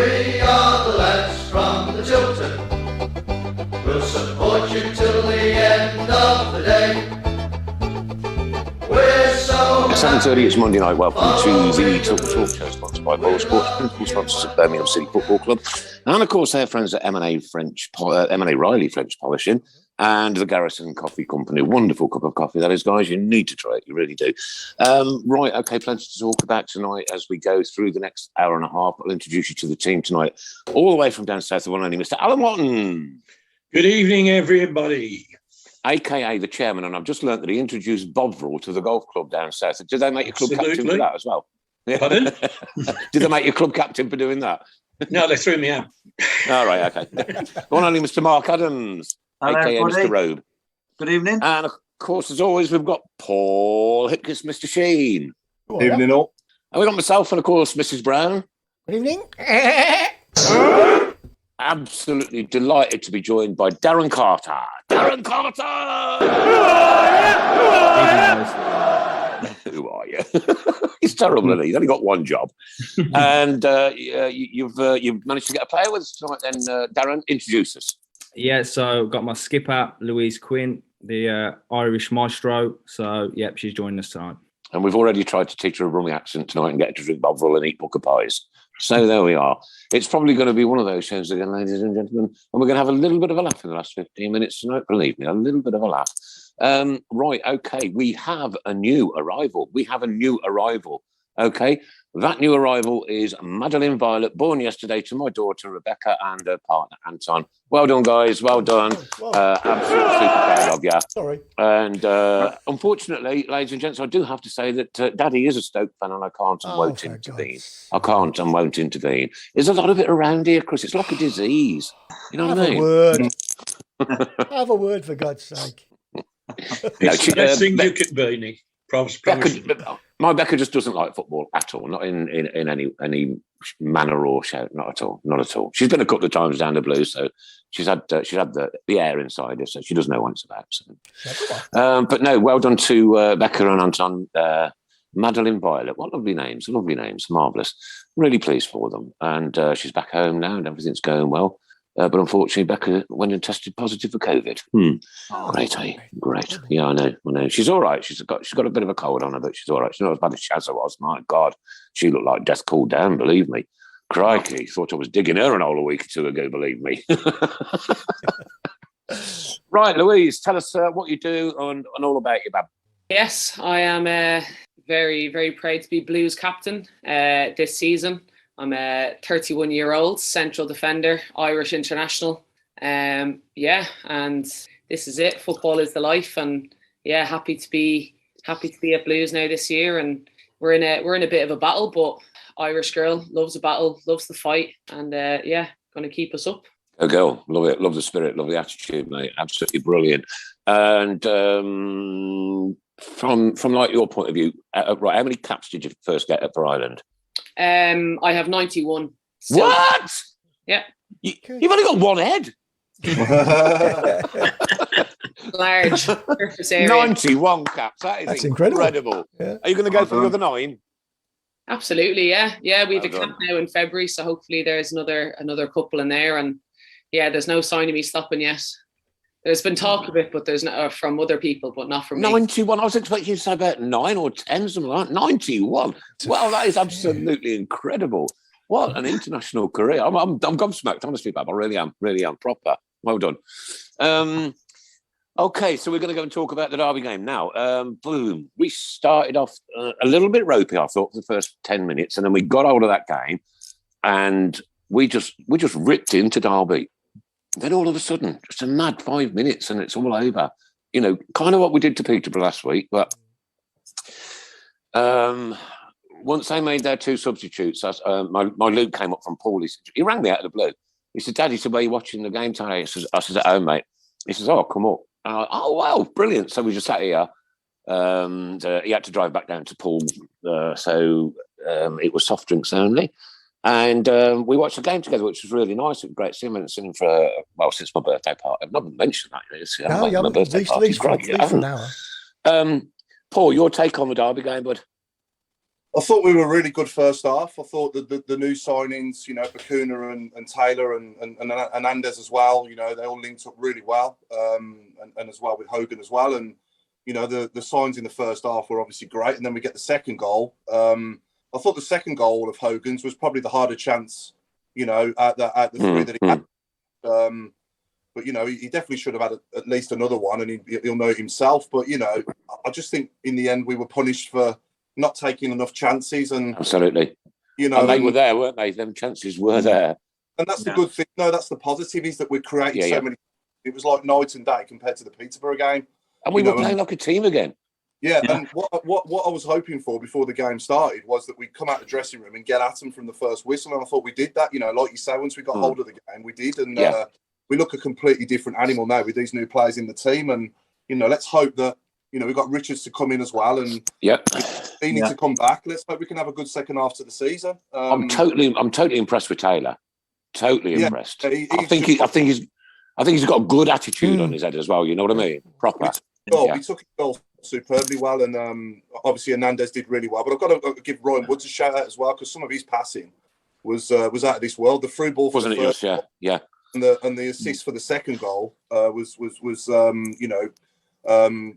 We are the lads from the Tilton. We'll support you till the end of the day. We're so 7:30, it's Monday night. Welcome to the Tilton Talk Show, sponsored by Boylesports, principal sponsors of Birmingham City Football Club, and of course their friends at M.A.Reilly French Polishing and the Garrison Coffee Company. Wonderful cup of coffee, that is, guys. You need to try it. You really do. Right, okay, plenty to talk about tonight as we go through the next hour and a half. I'll introduce you to the team tonight, all the way from down south, the one and only Mr. Alan Watton. Good evening, everybody. AKA the chairman, and I've just learnt that he introduced Bovril to the golf club down south. Did they make you club captain for that as well? Pardon? Did they make you club captain for doing that? No, they threw me out. All right, okay. The one only Mr. Mark Adams, hello, AKA everybody. Mr. Robe. Good evening. And of course, as always, we've got Paul Hipkiss, Mr. Sheen. Good evening, all. And we've got myself and, of course, Mrs. Browne. Good evening. Absolutely delighted to be joined by Darren Carter. Darren Carter! Who are you? He's terrible, isn't he? He's only got one job. And you've managed to get a player with us tonight then, Darren. Introduce us. Yeah, so got my skipper, Louise Quinn, the Irish maestro. So, yep, she's joining us tonight. And we've already tried to teach her a rummy accent tonight and get her to drink Bovril and eat Booker pies. So there we are. It's probably going to be one of those shows again, ladies and gentlemen. And we're going to have a little bit of a laugh in the last 15 minutes tonight. Believe me, a little bit of a laugh. Right, okay. We have a new arrival. Okay. That new arrival is Madeleine Violet, born yesterday to my daughter, Rebecca, and her partner, Anton. Well done, guys. Well done. Absolutely super proud of you. Sorry. And unfortunately, ladies and gents, I do have to say that Daddy is a Stoke fan and I can't and won't intervene. I can't and won't intervene. There's a lot of it around here, Chris. It's like a disease. You know what I mean? Have a word, for God's sake. It's the best thing you could be, Nick. My Becca just doesn't like football at all, not in any manner or shape, not at all. She's been a couple of times down the Blues, so she's had the air inside her, so she does know what it's about. So. But no, well done to Becca and Anton. Madeleine Violet, what lovely names, marvellous. Really pleased for them, and she's back home now, and everything's going well. But unfortunately, Becca went and tested positive for COVID. Great, eh? Great. Yeah, I know. She's all right. She's got a bit of a cold on her, but she's all right. She's not as bad as Shazza was. My God, she looked like death cooled down, believe me. Crikey, thought I was digging her an hole a week or two ago, believe me. Right, Louise, tell us what you do and all about you, Bab. Yes, I am very, very proud to be Blues captain this season. I'm a 31-year-old central defender, Irish international. And this is it. Football is the life, and happy to be at Blues now this year. And we're in a bit of a battle, but Irish girl loves a battle, loves the fight, and going to keep us up. Go girl, love it, love the spirit, love the attitude, mate. Absolutely brilliant. And from like your point of view, right, how many caps did you first get for Ireland? I have 91. Still. What? Yeah. You've only got one head. Large surface area. 91 caps. That's incredible. Yeah. Are you going to go for the other 9? Absolutely, yeah. Yeah, we have a camp now in February, so hopefully there's another couple in there. And there's no sign of me stopping yet. There's been talk of it, but there's not from other people, but not from me. 91. I was expecting you to say about 9 or 10, something like that. 91. Well, that is absolutely incredible. What an international career. I'm gobsmacked, honestly, Bab. I really am proper. Well done. Okay, so we're going to go and talk about the Derby game now. Boom. We started off a little bit ropey, I thought, for the first 10 minutes, and then we got hold of that game, and we just ripped into Derby. Then all of a sudden, just a mad 5 minutes and it's all over. You know, kind of what we did to Peterborough last week. But once they made their 2 substitutes, my Luke came up from Paul. He rang me out of the blue. He said, Dad, were you watching the game today? I said, at home, mate. He says, oh, come up. And I was, oh, wow, brilliant. So we just sat here. He had to drive back down to Paul. So it was soft drinks only. And we watched the game together, which was really nice. It was great seeing him since my birthday party. I've not mentioned that. My birthday party. At least for an hour. Paul, your take on the Derby game, bud? I thought we were really good first half. I thought that the new signings, you know, Bacuna and Taylor and Andes as well, you know, they all linked up really well, and as well with Hogan as well. And, you know, the signs in the first half were obviously great. And then we get the second goal. I thought the second goal of Hogan's was probably the harder chance, you know, at the three that he had. But, you know, he definitely should have had at least another one, and he'll know it himself. But, you know, I just think in the end we were punished for not taking enough chances. And absolutely, you know, and they were there, weren't they? Them chances were there, and that's the good thing. No, that's the positive, is that we created so many. It was like night and day compared to the Peterborough game, and we were playing like a team again. Yeah, and what I was hoping for before the game started was that we'd come out the dressing room and get at them from the first whistle, and I thought we did that. You know, like you say, once we got hold of the game, we did, and we look a completely different animal now with these new players in the team. And you know, let's hope that, you know, we've got Richards to come in as well, and they need to come back. Let's hope we can have a good second half to the season. I'm totally impressed with Taylor. Totally impressed. I think he's got a good attitude on his head as well. You know what I mean? Proper. We took it all superbly well, and obviously Hernandez did really well. But I've got to give Ryan Woods a shout out as well, because some of his passing was out of this world. The through ball, wasn't it? Just and the assist for the second goal was you know,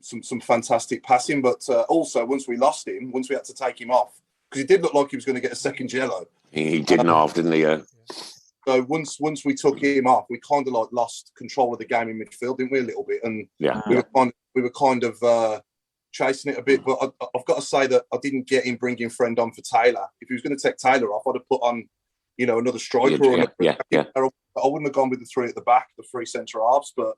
some fantastic passing. But also once we lost him, once we had to take him off, because he did look like he was going to get a second yellow. He did half, didn't he? So once we took him off, we kind of like lost control of the game in midfield, didn't we, a little bit? And we were kind of chasing it a bit. But I've got to say that I didn't get him bringing Friend on for Taylor. If he was going to take Taylor off, I'd have put on, you know, another striker. I wouldn't have gone with the three at the back, the three centre halves. But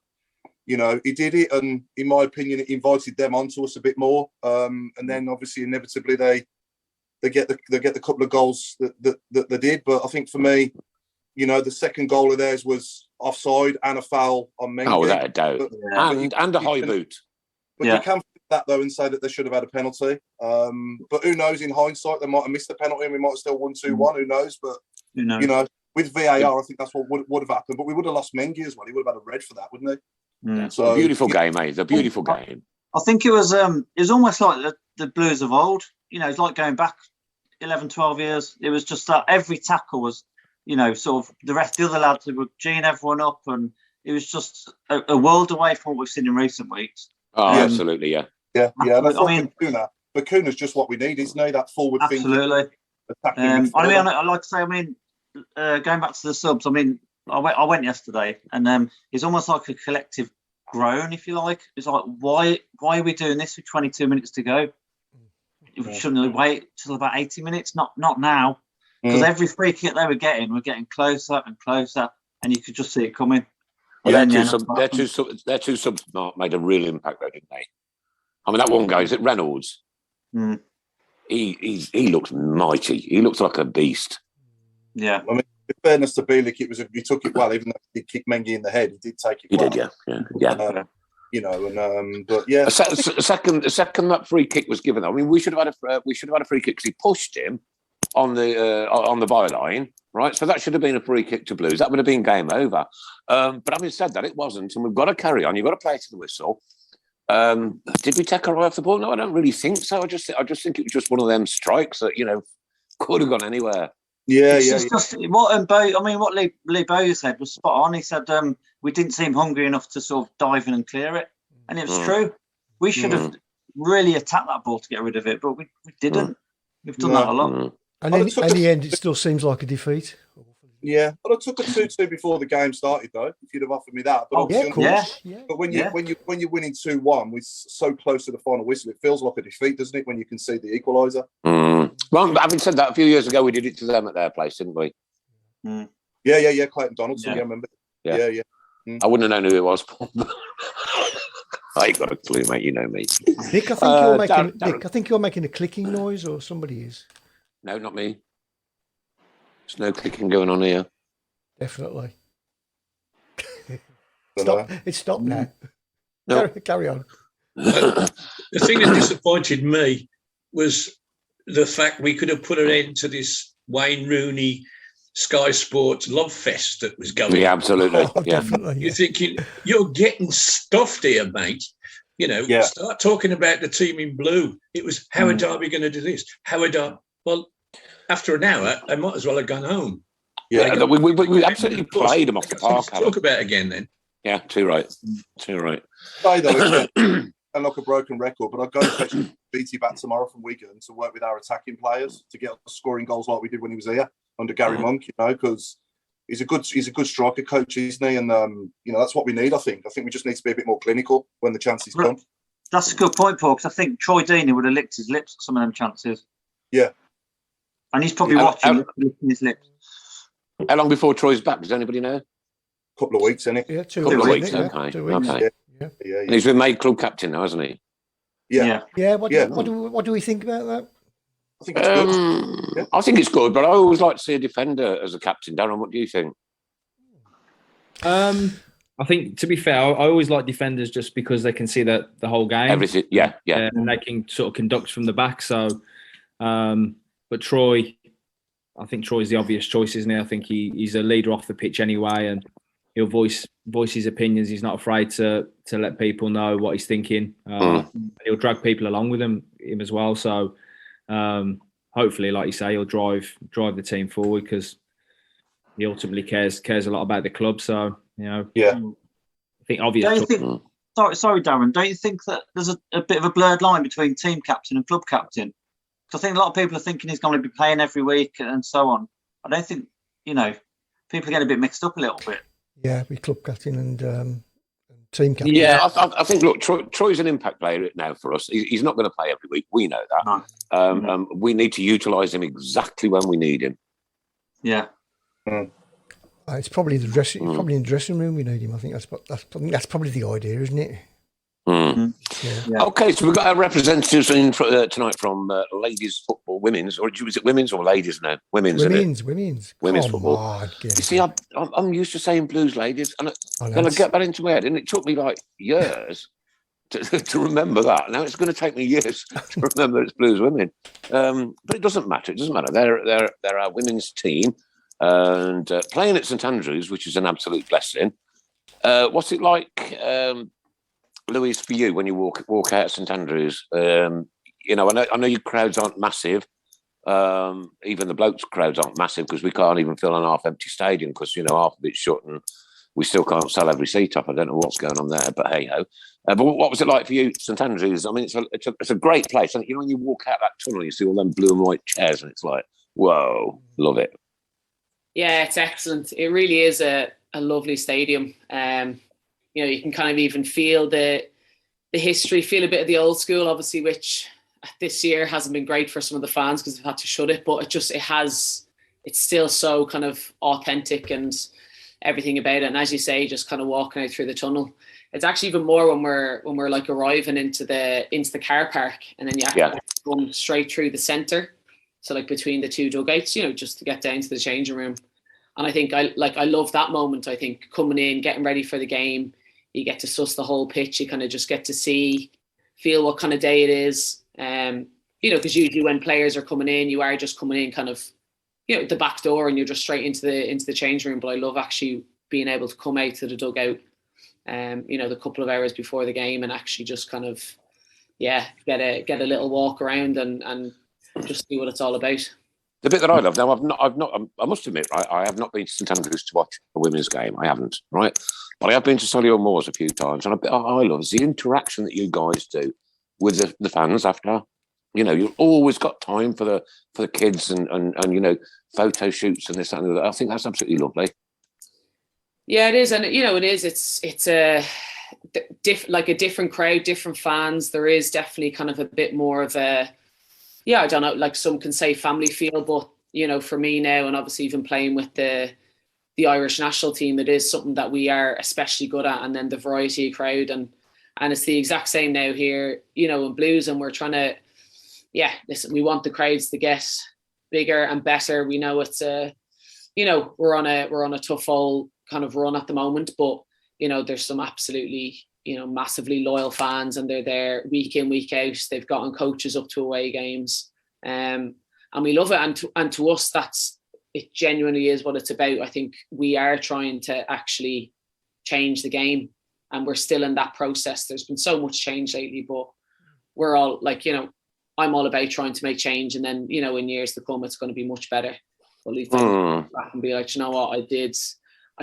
you know, he did it, and in my opinion, it invited them onto us a bit more. And then obviously, inevitably, they get the couple of goals that they did. But I think for me, you know, the second goal of theirs was offside and a foul on Mengi. Oh, without a doubt. And a high boot. But you can flip that, though, and say that they should have had a penalty. But who knows, in hindsight, they might have missed the penalty and we might have still won 2-1. Who knows? But, you know, with VAR, I think that's what would have happened. But we would have lost Mengi as well. He would have had a red for that, wouldn't he? Yeah. So, beautiful game, mate. It's a beautiful game. I think it was almost like the Blues of old. You know, it's like going back 11, 12 years. It was just that every tackle was, you know, sort of the other lads who were geeing everyone up, and it was just a world away from what we've seen in recent weeks. Oh, absolutely, yeah. And I mean, Bacuna's just what we need, isn't he? That forward absolutely. Thinking. I like to say, going back to the subs, I went yesterday, and it's almost like a collective groan, if you like. It's like, why are we doing this with 22 minutes to go? Shouldn't we wait till about 80 minutes? Not now. Because every free kick they were getting closer and closer, and you could just see it coming. Their two subs made a real impact, though, didn't they? I mean, that one guy, is it Reynolds? He looks mighty. He looks like a beast. Yeah. I mean, in fairness to Bielik, he took it well, even though he did kick Mengi in the head. He did take it well. He did, yeah. You know, and but yeah. A second that free kick was given. I mean, we should have had a free kick because he pushed him on the byline, right? So that should have been a free kick to Blues. That would have been game over. But having said that, it wasn't, and we've got to carry on. You've got to play to the whistle. Did we take our eye off the ball? No, I don't really think so. I just think it was just one of them strikes that, you know, could have gone anywhere. Just what Lee Bowyer said was spot on. He said we didn't seem hungry enough to sort of dive in and clear it, and it was true. We should have really attacked that ball to get rid of it, but we didn't. We've done that a lot. And in the end, it still seems like a defeat. Yeah, but I took a 2-2 before the game started, though. If you'd have offered me that, but But when you're winning 2-1, we're so close to the final whistle, it feels like a defeat, doesn't it? When you can see the equaliser. Well, having said that, a few years ago we did it to them at their place, didn't we? Yeah. Clayton Donaldson. Yeah, I remember. Yeah. I wouldn't have known who it was. I ain't got a clue, mate. You know me. Nick, I think you're making a clicking noise, or somebody is. No, not me. There's no clicking going on here. Definitely. It's stopped now. No. Carry on. The thing that disappointed me was the fact we could have put an end to this Wayne Rooney Sky Sports love fest that was going on. Yeah, absolutely. Definitely. You're thinking, you're getting stuffed here, mate. You know, start talking about the team in blue. It was, how are Derby going to do this? How are Derby? Well, after an hour, they might as well have gone home. Yeah, we absolutely played them off the park. Talk about it again then. Yeah, too right. Say though, and like a broken record, but I'd go and fetch BT back tomorrow from Wigan to work with our attacking players to get us scoring goals like we did when he was here under Gary Monk. You know, because he's a good striker coach, isn't he? And you know, that's what we need. I think we just need to be a bit more clinical when the chances come. That's a good point, Paul. Because I think Troy Deeney would have licked his lips at some of them chances. Yeah, and he's probably watching licking his lips. How long before Troy's back? Does anybody know? Couple of weeks, isn't it? Yeah, 2 weeks. Couple of weeks. Okay. 2 weeks. Okay. Yeah. And he's been made club captain now, hasn't he? Yeah. What do we think about that? I think it's good. I think it's good, but I always like to see a defender as a captain. Darren, what do you think? I think, to be fair, I always like defenders just because they can see the whole game. Everything, yeah. And they can sort of conduct from the back. So, but Troy, I think Troy's the obvious choice, isn't he? I think he's a leader off the pitch anyway, and he'll voice his opinions. He's not afraid to let people know what he's thinking. He'll drag people along with him as well. So hopefully, like you say, he'll drive the team forward because he ultimately cares a lot about the club. So, you know, I think obviously. Sorry, Darren. Don't you think that there's a bit of a blurred line between team captain and club captain? Because I think a lot of people are thinking he's going to be playing every week and so on. I don't think, you know, people are getting a bit mixed up a little bit. Yeah, we club captain and team captain. Yeah, I think, look, Troy's an impact player now for us. He's not going to play every week. We know that. No. We need to utilise him exactly when we need him. Yeah. It's probably in the dressing room we need him. I think that's probably the idea, isn't it? Yeah. Okay, so we've got our representatives in tonight from ladies football, women's, or is it women's or ladies now? Women's football. On, you see, I'm used to saying blues ladies, and then I get that into my head, and it took me like years to remember that. Now it's going to take me years to remember it's blues women, but it doesn't matter. It doesn't matter. They're our women's team, and playing at St Andrews, which is an absolute blessing. What's it like? Louise, for you, when you walk out of St Andrews, you know, I know your crowds aren't massive. Even the blokes' crowds aren't massive because we can't even fill an half-empty stadium because, you know, half of it's shut and we still can't sell every seat up. I don't know what's going on there, but hey-ho. But what was it like for you, St Andrews? I mean, it's a great place. And, you know, when you walk out that tunnel, you see all them blue and white chairs and it's like, whoa, love it. Yeah, it's excellent. It really is a lovely stadium. You know, you can kind of even feel the history, feel a bit of the old school, obviously, which this year hasn't been great for some of the fans because they've had to shut it. But it's still so kind of authentic and everything about it. And as you say, just kind of walking out through the tunnel. It's actually even more when we're like arriving into the car park, and then you actually run straight through the centre. So like between the two dugouts, you know, just to get down to the changing room. And I think I love that moment. I think coming in, getting ready for the game. You get to suss the whole pitch. You kind of just get to feel what kind of day it is. You know, because usually when players are coming in, you are just coming in kind of, you know, the back door and you're just straight into the change room. But I love actually being able to come out to the dugout, you know, the couple of hours before the game and actually just kind of, get a little walk around and just see what it's all about. The bit that I love now, I must admit, right, I have not been to St Andrews to watch a women's game. I haven't, right? But I have been to Solihull Moors a few times, and I love the interaction that you guys do with the fans after. You know, you've always got time for the kids and you know, photo shoots and this and that. I think that's absolutely lovely. Yeah, it is, and you know, it is. It's a different crowd, different fans. There is definitely kind of a bit more of a, I don't know, like some can say family feel, but you know, for me now, and obviously even playing with the Irish national team, it is something that we are especially good at. And then the variety of crowd, and it's the exact same now here, you know, in blues, and we're trying to, listen, we want the crowds to get bigger and better. We know it's you know, we're on a tough old kind of run at the moment, but you know, there's some absolutely, you know, massively loyal fans, and they're there week in, week out. They've gotten coaches up to away games, and we love it. And to us, it genuinely is what it's about. I think we are trying to actually change the game, and we're still in that process. There's been so much change lately, but we're all like, you know, I'm all about trying to make change, and then in years to come, it's going to be much better. But at least I can back and be like, you know what, I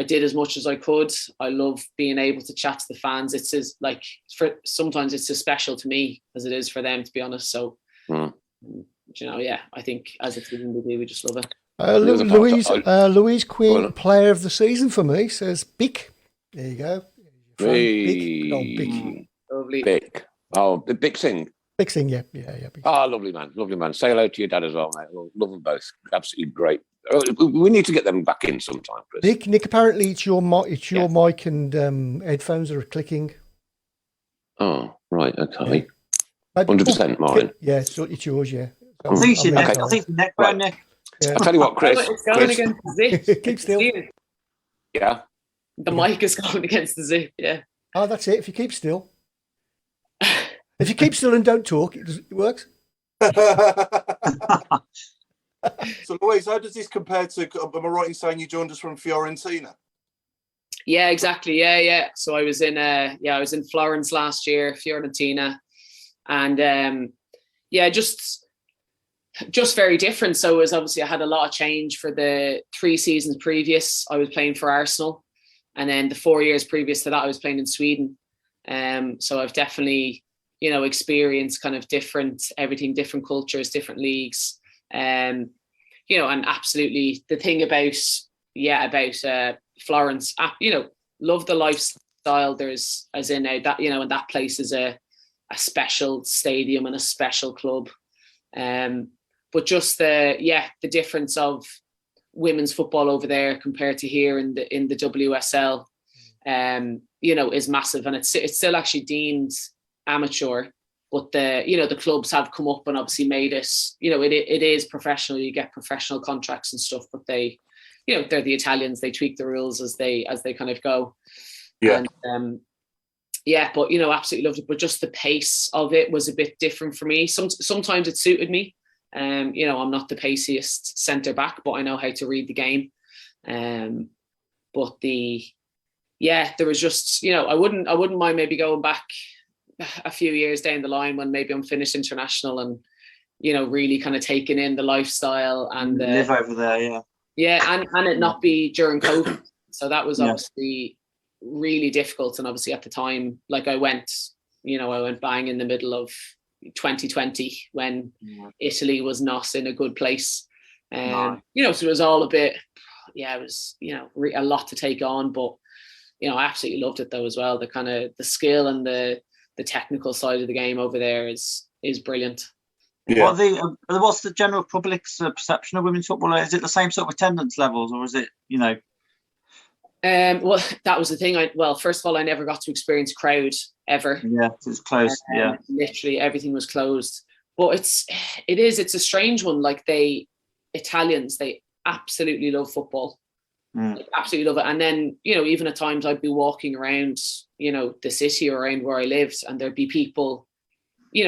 did as much as I could. I love being able to chat to the fans. It's as sometimes it's as special to me as it is for them, to be honest. So, I think as a team we just love it. Louise Quinn, player of the season for me, says Bick. There you go. Bick. Lovely. Bick. Oh, the Bick Singh. Bick Singh, yeah. Oh, lovely man. Say hello to your dad as well, mate. Love them both. Absolutely great. We need to get them back in sometime, Chris. Nick, apparently it's your mic and headphones are clicking. Oh, right, okay. 100% mine. Yeah, it's yours, yeah. So I think it's neck, Nick. Yeah. I'll tell you what, Chris. It's going against the zip. Keep still. Yeah. The mic is going against the zip, yeah. Oh, that's it. If you keep still. If you keep still and don't talk, it works. So, Louise, how does this compare to, am I right in saying you joined us from Fiorentina? Yeah, exactly. Yeah. So I was in Florence last year, Fiorentina. And just very different. So it was obviously, I had a lot of change for the 3 seasons previous. I was playing for Arsenal. And then the 4 years previous to that, I was playing in Sweden. So I've definitely, experienced kind of different cultures, different leagues. And absolutely the thing about Florence, love the lifestyle. There's, as in that, and that place is a special stadium and a special club. But just the difference of women's football over there compared to here in the WSL, is massive, and it's still actually deemed amateur, but the clubs have come up and obviously made it, it is professional. You get professional contracts and stuff, but they, they're the Italians. They tweak the rules as they kind of go. Yeah. And, but absolutely loved it. But just the pace of it was a bit different for me. Sometimes it suited me. I'm not the paciest centre back, but I know how to read the game. But there was just, I wouldn't mind maybe going back a few years down the line when maybe I'm finished international and, really kind of taking in the lifestyle and live over there. Yeah. Yeah. And it not be during COVID. So that was obviously really difficult. And obviously at the time, like I went bang in the middle of 2020 when Italy was not in a good place. So it was all a bit, it was, a lot to take on, but, I absolutely loved it though as well. The kind of the skill and the technical side of the game over there is brilliant. Yeah. What's the general public's perception of women's football? Is it the same sort of attendance levels, or is it, Well, that was the thing. First of all, I never got to experience crowd ever. Yeah, it's closed. Literally everything was closed. But it's a strange one. Like Italians, they absolutely love football. Like, absolutely love it. And then, even at times I'd be walking around, the city or around where I lived, and there'd be people,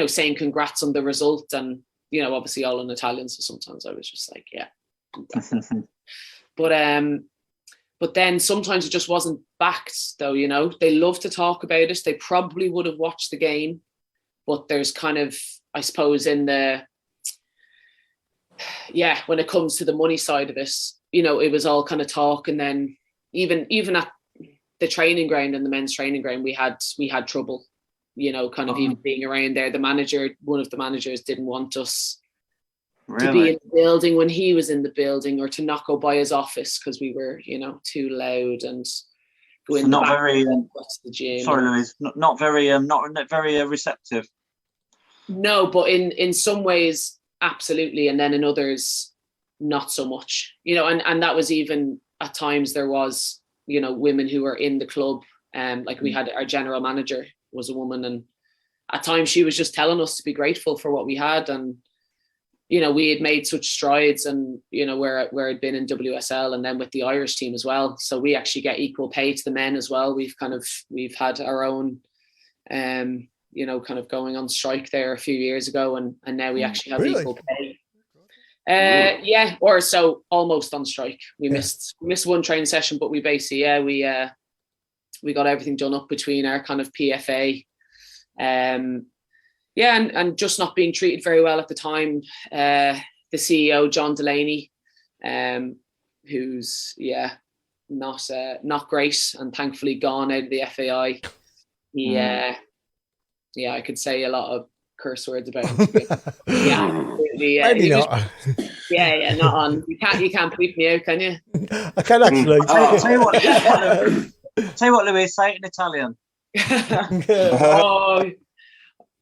saying congrats on the result, and, obviously all in Italian. So sometimes I was just like, yeah. But then sometimes it just wasn't backed though, they love to talk about it. They probably would have watched the game, but there's kind of, I suppose, when it comes to the money side of it, it was all kind of talk. And then even at the training ground and the men's training ground, we had trouble, kind of even being around there. One of the managers didn't want us to be in the building when he was in the building, or to not go by his office because we were, too loud and go in the gym. Sorry, Louise, not very receptive. No, but in some ways, absolutely, and then in others, not so much. And that was even at times there was, women who were in the club. Like we had our general manager was a woman, and at times she was just telling us to be grateful for what we had, and we had made such strides, and where I'd been in WSL and then with the Irish team as well. So we actually get equal pay to the men as well. We've had our own, kind of going on strike there a few years ago, and now we actually have equal pay. Or so almost on strike. We missed one training session, but we basically we got everything done up between our kind of PFA, and just not being treated very well at the time. The CEO, John Delaney, who's not great, and thankfully gone out of the FAI. He, I could say a lot of curse words about him. Absolutely. Maybe not. Not on. You can't bleep me out, can you? I can actually. Tell you what, Louise, say it in Italian.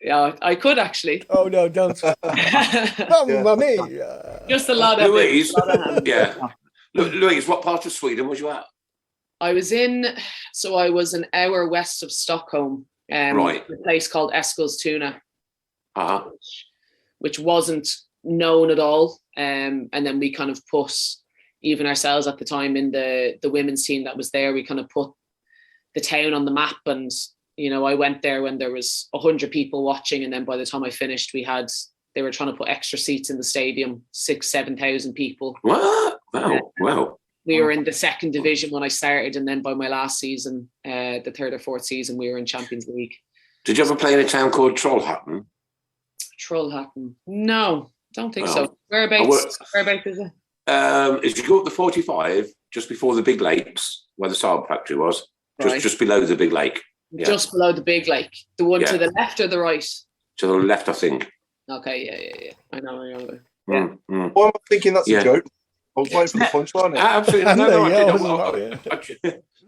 I could actually. Oh no, don't. Mamma mia. Just a lot of Louise. it. Louise, what part of Sweden was you at? I was an hour west of Stockholm, a place called Eskilstuna, which wasn't known at all. And then we kind of put, even ourselves at the time in the women's team that was there, we kind of put the town on the map. And, I went there when there was 100 people watching. And then by the time I finished, they were trying to put extra seats in the stadium, 6,000-7,000 people. What? Wow. We were in the second division when I started. And then by my last season, the third or fourth season, we were in Champions League. Did you ever play in a town called Trollhättan? Trollhättan? No, don't think so. Whereabouts is it? If you go up the 45, just before the big lakes, where the Saab factory was, just below the big lake. Yeah. Just below the big lake. The one to the left or the right? To the left, I think. Okay, yeah. I know. Why am I thinking that's a joke? I was waiting for the punchline. Absolutely.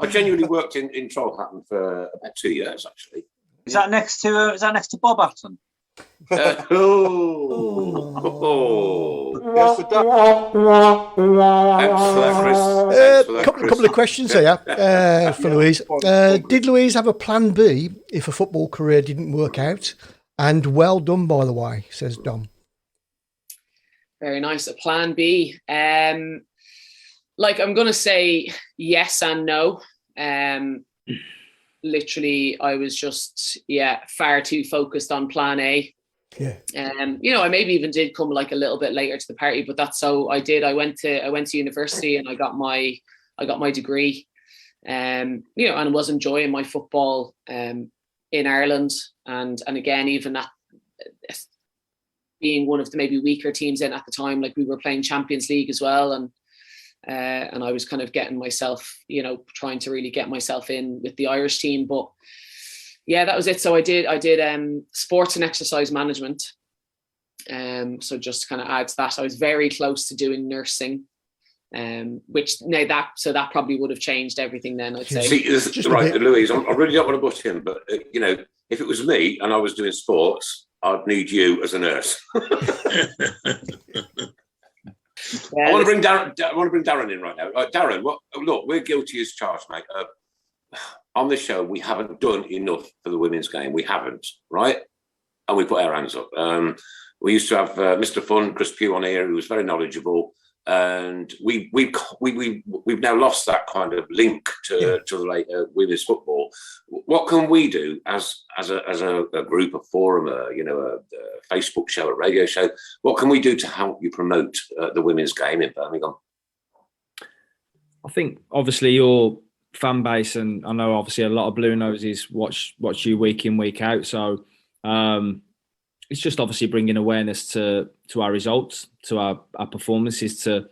I genuinely worked in Trollhättan for about 2 years, actually. Is that next to Bob Hatton? Yes, couple of questions here for Louise. Did Louise have a plan B if a football career didn't work out? And well done, by the way, says Dom. Very nice. A plan B. I'm going to say yes and no. Literally, I was just, far too focused on plan A. Yeah. I maybe even did come like a little bit later to the party, but that's so I did. I went to university and I got my degree. And was enjoying my football in Ireland, and again, even that being one of the maybe weaker teams in at the time, like we were playing Champions League as well, and I was kind of getting myself, trying to really get myself in with the Irish team. But yeah, that was it. So I did sports and exercise management. So just to kind of add to that, I was very close to doing nursing. That probably would have changed everything then, I'd say. See, right, Louise, I really don't want to butt in, but if it was me and I was doing sports, I'd need you as a nurse. I want to bring Darren in right now. Darren, look, we're guilty as charged, mate. On the show, we haven't done enough for the women's game. We haven't, right? And we put our hands up. We used to have Mr. Fun, Chris Pugh on here, who was very knowledgeable. And we've now lost that kind of link to the women's football. What can we do as a group, a forum, a Facebook show, a radio show? What can we do to help you promote the women's game in Birmingham? I think obviously your fan base, and I know obviously a lot of Blue Noses watch you week in, week out. So it's just obviously bringing awareness to our results, to our performances, to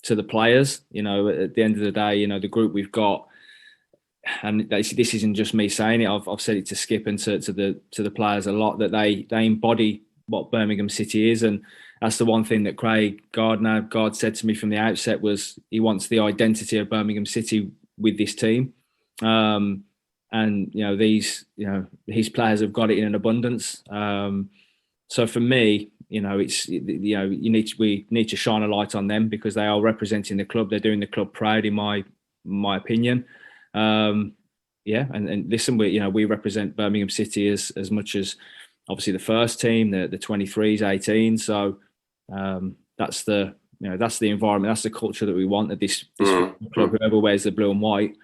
the players. At the end of the day, the group we've got, and this isn't just me saying it. I've said it to Skip and to the players a lot, that they embody what Birmingham City is, and that's the one thing that Craig Gardner said to me from the outset, was he wants the identity of Birmingham City with this team. And his players have got it in an abundance. So for me, we need to shine a light on them, because they are representing the club. They're doing the club proud, in my opinion. And listen, we represent Birmingham City as much as obviously the first team, the 23s, 18. So that's the environment, that's the culture that we want at this club. Whoever wears the blue and white,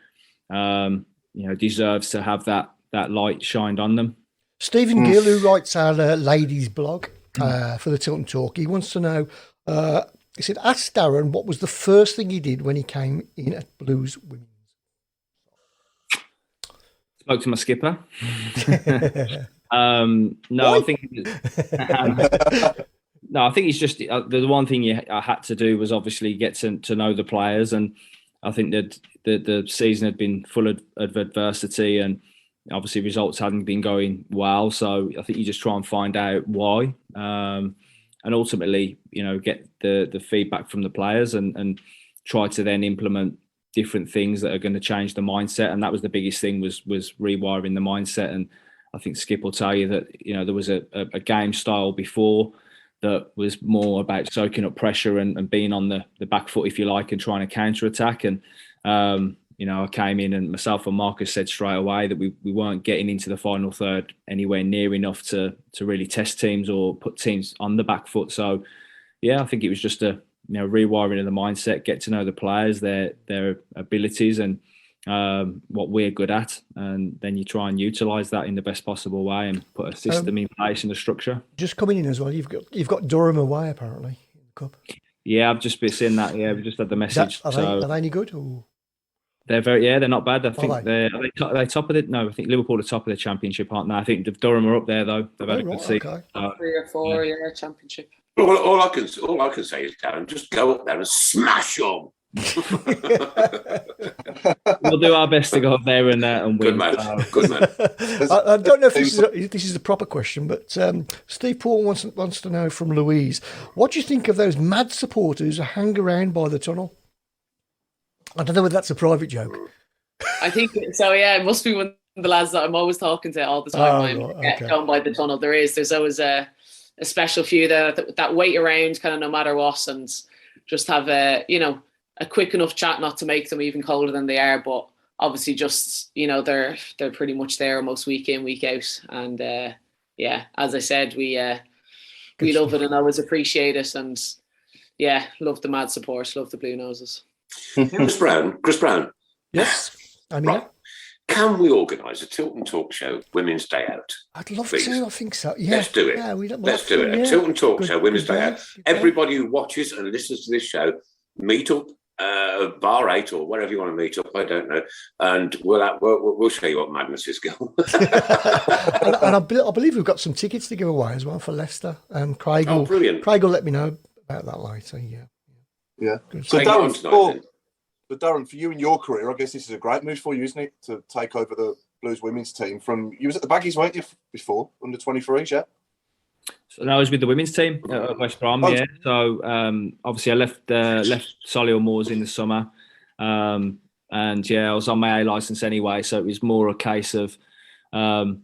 deserves to have that light shined on them. Stephen Gill, who writes our ladies blog for the Tilton Talk, he wants to know, he said, ask Darren what was the first thing he did when he came in at Blues Women's. Spoke to my skipper. No, I think. No, I think it's just the one thing I had to do was obviously get to know the players, and I think that the season had been full of adversity, and obviously results hadn't been going well. So I think you just try and find out why, and ultimately, get the feedback from the players and try to then implement different things that are going to change the mindset. And that was the biggest thing was rewiring the mindset. And I think Skip will tell you that there was a game style before that was more about soaking up pressure and being on the back foot, if you like, and trying to counter attack. And I came in, and myself and Marcus said straight away that we weren't getting into the final third anywhere near enough to really test teams or put teams on the back foot. So yeah, I think it was just a rewiring of the mindset, get to know the players, their abilities, and what we're good at, and then you try and utilise that in the best possible way and put a system in place and a structure. Just coming in as well, you've got Durham away apparently in the cup. Yeah, I've just been seeing that. Yeah, we just had the message. Are they any good? Or? They're they're not bad. I think are they top of it. No, I think Liverpool are top of the championship, aren't they? I think Durham are up there though. They've had a good season. Okay. 3 or 4, championship. Well, all I can say is, Darren, just go up there and smash them. We'll do our best to go up there and win. Good man. Good man. I don't know if this is a proper question, but Steve Paul wants to know from Louise, what do you think of those mad supporters who hang around by the tunnel? I don't know whether that's a private joke. I think so. Yeah, it must be one of the lads that I'm always talking to all the time. Going by the tunnel. There's always a special few that wait around, kind of no matter what, and just have a quick enough chat not to make them even colder than they are, but obviously just they're pretty much there almost week in, week out, and as I said, we love it and always appreciate it, and love the mad support, love the Blue Noses. Chris Browne. Yes, I'm here. Can we organise a Tilton Talk Show Women's Day Out? I'd love to. I think so. Yeah. Let's do it. Yeah, let's do it. A Tilton Talk Show Women's Day Out. Everybody who watches and listens to this show, meet up, bar 8 or wherever you want to meet up. I don't know, and we'll show you what madness is going. and I believe we've got some tickets to give away as well for Leicester. Craig will let me know about that later. Yeah. Good. So Darren, for you in your career, I guess this is a great move for you, isn't it? To take over the Blues women's team you was at the Baggies, weren't you, before, under 23s, yeah? So I was with the women's team at West Brom, yeah. So obviously I left Solihull Moors in the summer, and I was on my A licence anyway, so it was more a case of I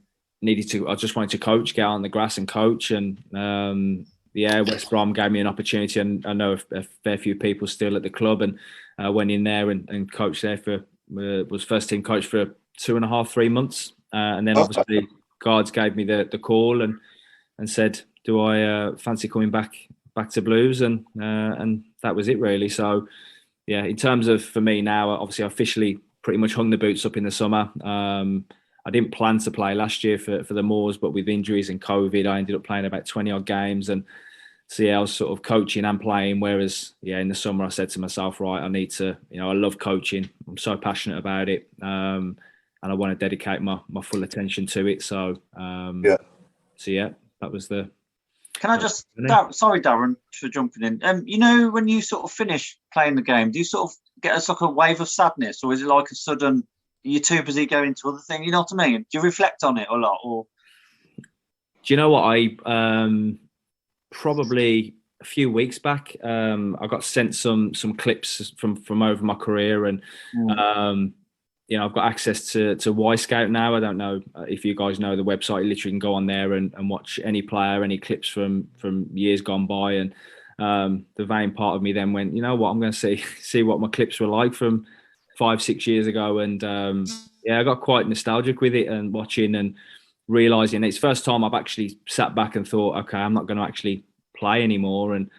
just wanted to coach, get out on the grass and coach, and West Brom gave me an opportunity, and I know a fair few people still at the club, and went in there and coached there was first team coach for 2.5-3 months, and then obviously Guards gave me the call and said, do I fancy coming back to Blues, and that was it really. So yeah, in terms of for me now, obviously I officially pretty much hung the boots up in the summer. I didn't plan to play last year for the Moors, but with injuries and COVID, I ended up playing about 20 odd games, and so I was sort of coaching and playing. Whereas in the summer I said to myself, right, I need to, I love coaching. I'm so passionate about it, and I want to dedicate my full attention to it. So that was the. Can I just, sorry, Darren, for jumping in. When you sort of finish playing the game, do you sort of get a wave of sadness, or is it like a sudden, you're too busy going to other things? You know what I mean? Do you reflect on it a lot, or? Do you know what? I probably a few weeks back, I got sent some clips from over my career, and I've got access to Y Scout now. I don't know if you guys know the website. You literally can go on there and watch any player, any clips from years gone by. And the vain part of me then went, you know what, I'm going to see what my clips were like from 5-6 years ago. And I got quite nostalgic with it and watching and realising it's the first time I've actually sat back and thought, okay, I'm not going to actually play anymore. And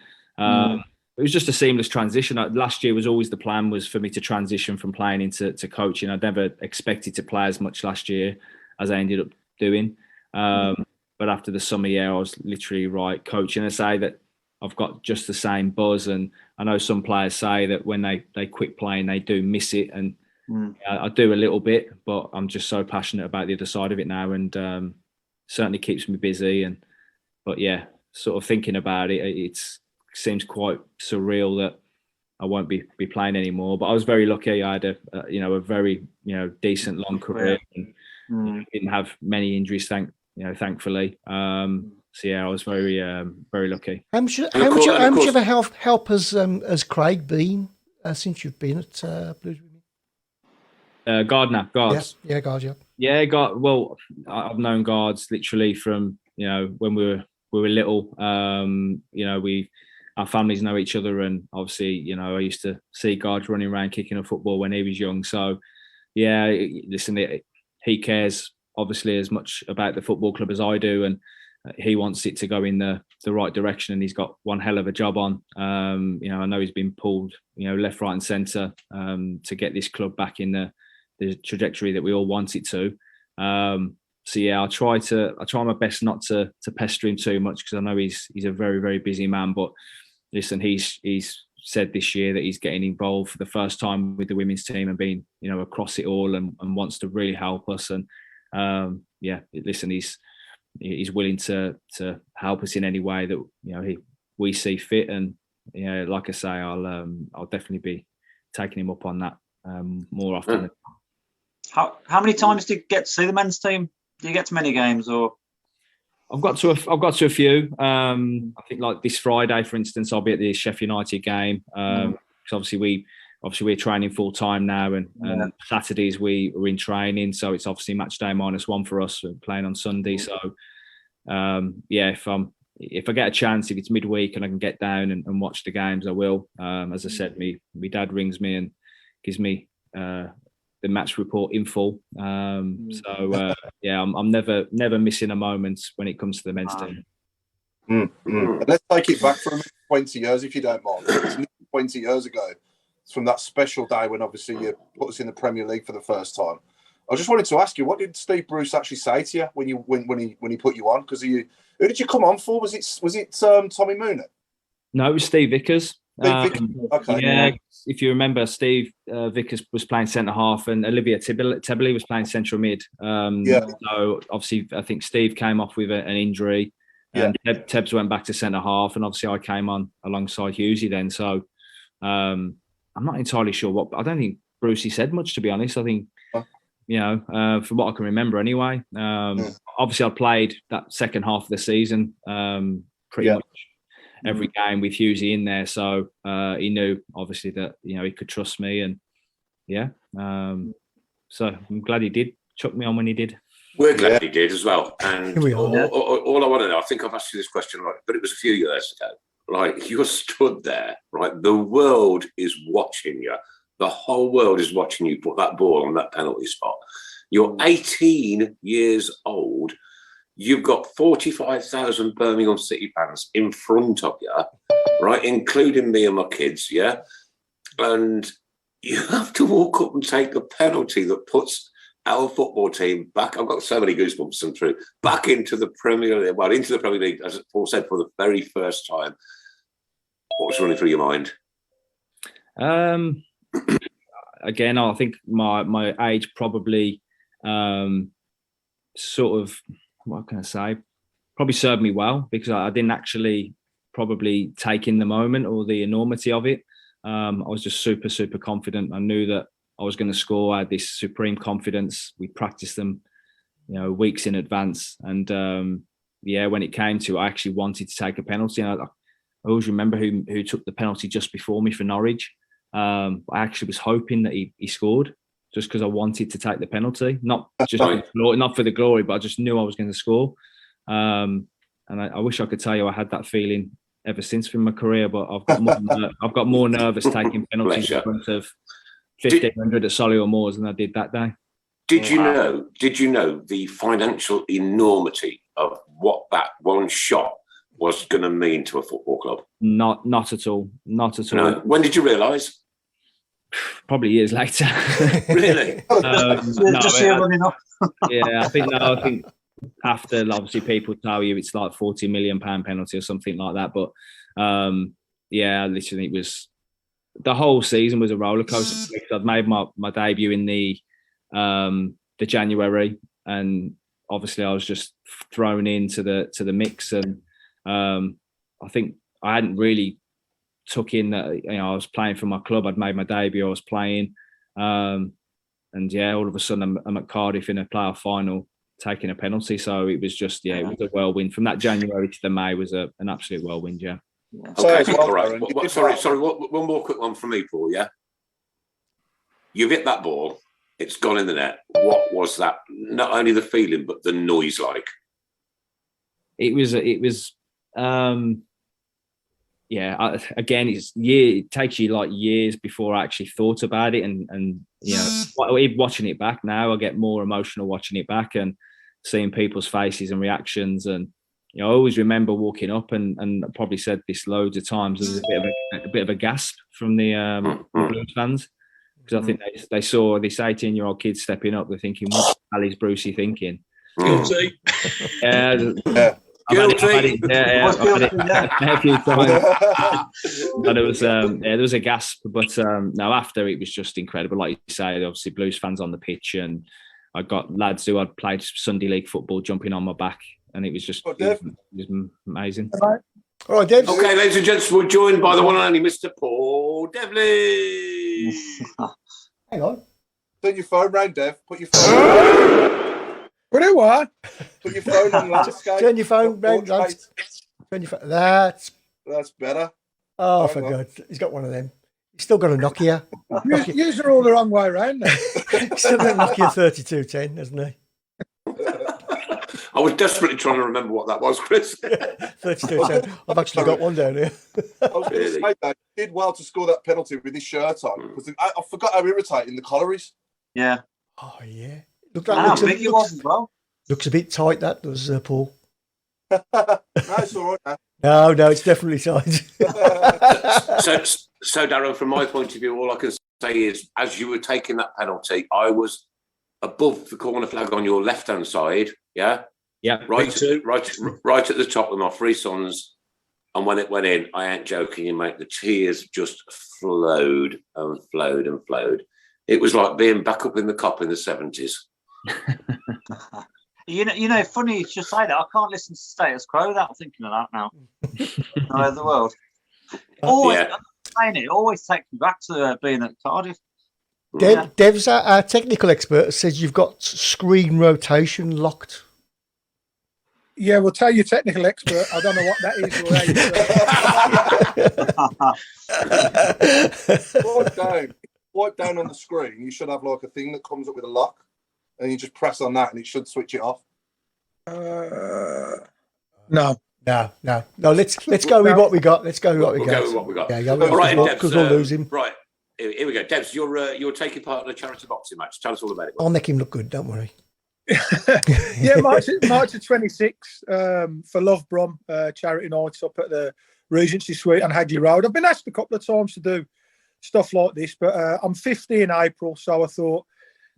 it was just a seamless transition. Last year was always the plan was for me to transition from playing into coaching. I never expected to play as much last year as I ended up doing. But after the summer year, I was literally coaching. I say that I've got just the same buzz. And I know some players say that when they quit playing, they do miss it. And I do a little bit, but I'm just so passionate about the other side of it now. And certainly keeps me busy. But yeah, sort of thinking about it, it seems quite surreal that I won't be playing anymore. But I was very lucky. I had a very decent long career and didn't have many injuries. Thankfully. So yeah, I was very very lucky. How much of a help has Craig been since you've been at Blues with me? Guards. Yeah, Guards. Yeah. Yeah, Well, I've known Guards literally from when we were little. Our families know each other, and obviously, I used to see Guards running around kicking a football when he was young. So, yeah, listen, he cares obviously as much about the football club as I do, and he wants it to go in the right direction, and he's got one hell of a job on. I know he's been pulled, left, right, and centre to get this club back in the trajectory that we all want it to. So yeah, I try my best not to pester him too much, because I know he's a very, very busy man. But listen, he's said this year that he's getting involved for the first time with the women's team and being across it all and wants to really help us. And listen, he's willing to help us in any way that we see fit. And like I say, I'll definitely be taking him up on that more often. How many times do you get to see the men's team? Do you get to many games, or? I've got to a few. I think like this Friday, for instance, I'll be at the Sheffield United game. Because obviously we're training full time now, and Saturdays we are in training, so it's obviously match day -1 for us. We're playing on Sunday, so if I get a chance, if it's midweek and I can get down and watch the games, I will. As I said, my dad rings me and gives me the match report in full. I'm never missing a moment when it comes to the men's team. Let's take it back for 20 years, if you don't mind. It's 20 years ago. It's from that special day when obviously you put us in the Premier League for the first time. I just wanted to ask you, what did Steve Bruce actually say to you when he put you on? Because who did you come on for? Was it Tommy Mooner? No, it was Steve Vickers. Okay. Yeah, if you remember, Steve Vickers was playing centre half, and Olivia Tebley was playing central mid. So obviously, I think Steve came off with an injury, and Tebs went back to centre half, and obviously I came on alongside Hughesy then. So I'm not entirely sure what. I don't think Brucey said much, to be honest. I think from what I can remember anyway. Obviously, I played that second half of the season pretty much every game with Hughesy in there, so he knew obviously that he could trust me, and so I'm glad he did chuck me on when he did. We're glad he did as well. And all I want to know, I think I've asked you this question, but it was a few years ago. Like, you're stood there, right? The world is watching you. The whole world is watching you put that ball on that penalty spot. You're 18 years old. You've got 45,000 Birmingham City fans in front of you, right, including me and my kids, yeah? And you have to walk up and take the penalty that puts our football team back. I've got so many goosebumps and through back into the Premier League, into the Premier League, as Paul said, for the very first time. What was running through your mind? Again, I think my age probably sort of, what can I say? Probably served me well, because I didn't actually probably take in the moment or the enormity of it. I was just super, super confident. I knew that I was going to score. I had this supreme confidence. We practiced them, weeks in advance. And when it came to, I actually wanted to take a penalty. And I always remember who took the penalty just before me for Norwich. I actually was hoping that he scored, just because I wanted to take the penalty, not just not for the glory, but I just knew I was going to score. And I wish I could tell you I had that feeling ever since in my career, but I've got more nervous taking penalties in front of 1,500 at Solihull Moors than I did that day. Did you know the financial enormity of what that one shot was going to mean to a football club? Not at all. Not at all. No. When did you realise? Probably years later. Really? I think after, obviously, people tell you it's like £40 million penalty or something like that. But literally, it was, the whole season was a roller coaster. I'd made my debut in the January, and obviously I was just thrown into the mix, and I think I hadn't really took in that, you know, I was playing for my club. I'd made my debut. I was playing, and yeah, all of a sudden I'm at Cardiff in a playoff final, taking a penalty. So it was just, it was a whirlwind. From that January to the May was an absolute whirlwind. Yeah. Okay, all right. Sorry. One more quick one from me, Paul. Yeah, you've hit that ball. It's gone in the net. What was that? Not only the feeling, but the noise like. It was. Again, it takes you like years before I actually thought about it, and you know, watching it back now, I get more emotional watching it back and seeing people's faces and reactions. And you know, I always remember walking up, and I probably said this loads of times. There was a bit of a gasp from the Blues fans, because I think they saw this 18-year-old kid stepping up. They're thinking, "What the hell is Brucey thinking?" Guilty. Yeah. Guilty. A few times. And it was there was a gasp, but no, after it was just incredible. Like you say, obviously Blues fans on the pitch, and I got lads who I'd played Sunday League football jumping on my back, and it was just it was amazing. All right, Deb. Okay, ladies and gents, we're joined by the one and only Mr. Paul Devlin. Hang on. Put your phone round, Dev. Put your phone. What do what? Put your phone on landscape. Turn your phone round. Turn your phone. That's better. Oh, for God. He's got one of them. He's still got a Nokia. Yours are all the wrong way around now. He's still got a Nokia 3210, hasn't he? I was desperately trying to remember what that was, Chris. 3210. I've actually got one down here. I was going to say that he did well to score that penalty with his shirt on, because I forgot how irritating the collar is. Yeah. Oh, yeah. Looks a bit tight, that does, Paul. No, it's all right now. No, it's definitely tight. So, Darren, from my point of view, all I can say is, as you were taking that penalty, I was above the corner flag on your left-hand side, yeah? Yeah. Right at the top with my three sons, and when it went in, I ain't joking you, mate, the tears just flowed and flowed and flowed. It was like being back up in the cop in the 70s. You know, funny you should say that. I can't listen to Status Quo without thinking of that now. No, the world. Always saying it always takes me back to being at Cardiff. Dev's our technical expert says you've got screen rotation locked. Yeah, we'll tell you, technical expert. I don't know what that is. Right down on the screen, you should have like a thing that comes up with a lock, and you just press on that, and it should switch it off. No. Let's go with what we got. Let's go with what we got. Go with what we got. Yeah, all right, Debs, because we'll lose him. Right, here we go. Debs, you're taking part in a charity boxing match. Tell us all about it. I'll make him look good. Don't worry. Yeah, March the 26th for Love Brum charity nights up at the Regency Suite on Hadley Road. I've been asked a couple of times to do stuff like this, but I'm 50 in April, so I thought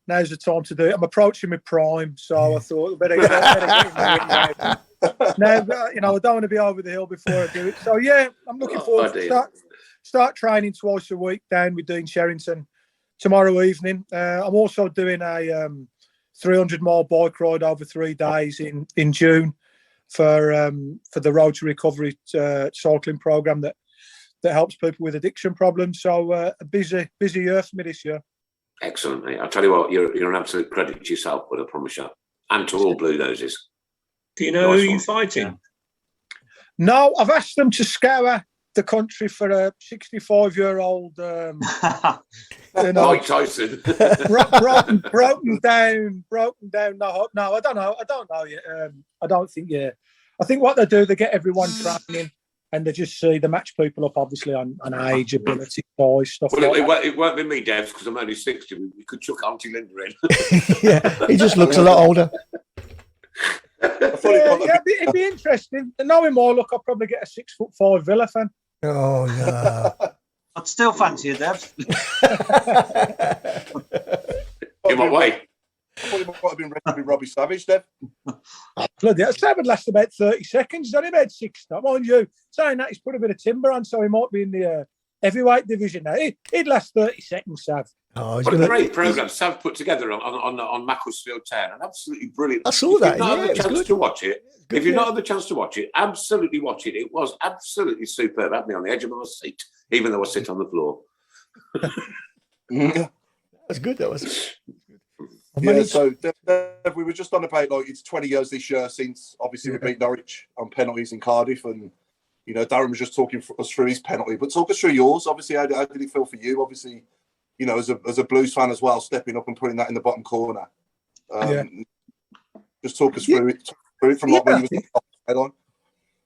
now's the time to do it. I'm approaching my prime, so I thought better get now. You know, I don't want to be over the hill before I do it. So yeah, I'm looking forward to start training twice a week down with Dean Sherrington tomorrow evening. I'm also doing a 300-mile bike ride over 3 days in June for the Road to Recovery cycling program that helps people with addiction problems. So a busy year for me this year. Excellent, mate. I'll tell you what, you're an absolute credit to yourself, but I promise you, and to all Blue Noses. Do you know who you're fighting? Yeah. No, I've asked them to scour the country for a 65-year-old. Mike Tyson. broken down. No, I don't know yet. I don't think yet. I think what they do, they get everyone training, and they just see they match people up, obviously, on age, ability, size, stuff. Well, it won't be me, Debs, because I'm only 60. We could chuck Auntie Linda in. Yeah, he just looks a lot older. It'd be interesting. And knowing more, look, I'll probably get a 6'5" Villa fan. Oh no! I'd still fancy you, Debs. In what way? I thought you might have been ready to be Robbie Savage, Dev. Bloody hell, Savage lasted about 30 seconds. He's only about 6. Mind you, saying that, he's put a bit of timber on, so he might be in the heavyweight division now. He'd last 30 seconds, Sav. Oh, what a great programme Sav put together on Macclesfield Town. And absolutely brilliant. I saw that. If you've not had the chance to watch it, absolutely watch it. It was absolutely superb. Had me on the edge of my seat, even though I sit on the floor. That's good. That was. Yeah, so we were just on about like it's 20 years this year since obviously we beat Norwich on penalties in Cardiff, and you know Darren was just talking us through his penalty, but talk us through yours. Obviously, how did it feel for you? Obviously, you know, as a Blues fan as well, stepping up and putting that in the bottom corner. Just talk us through it from like when you was head on.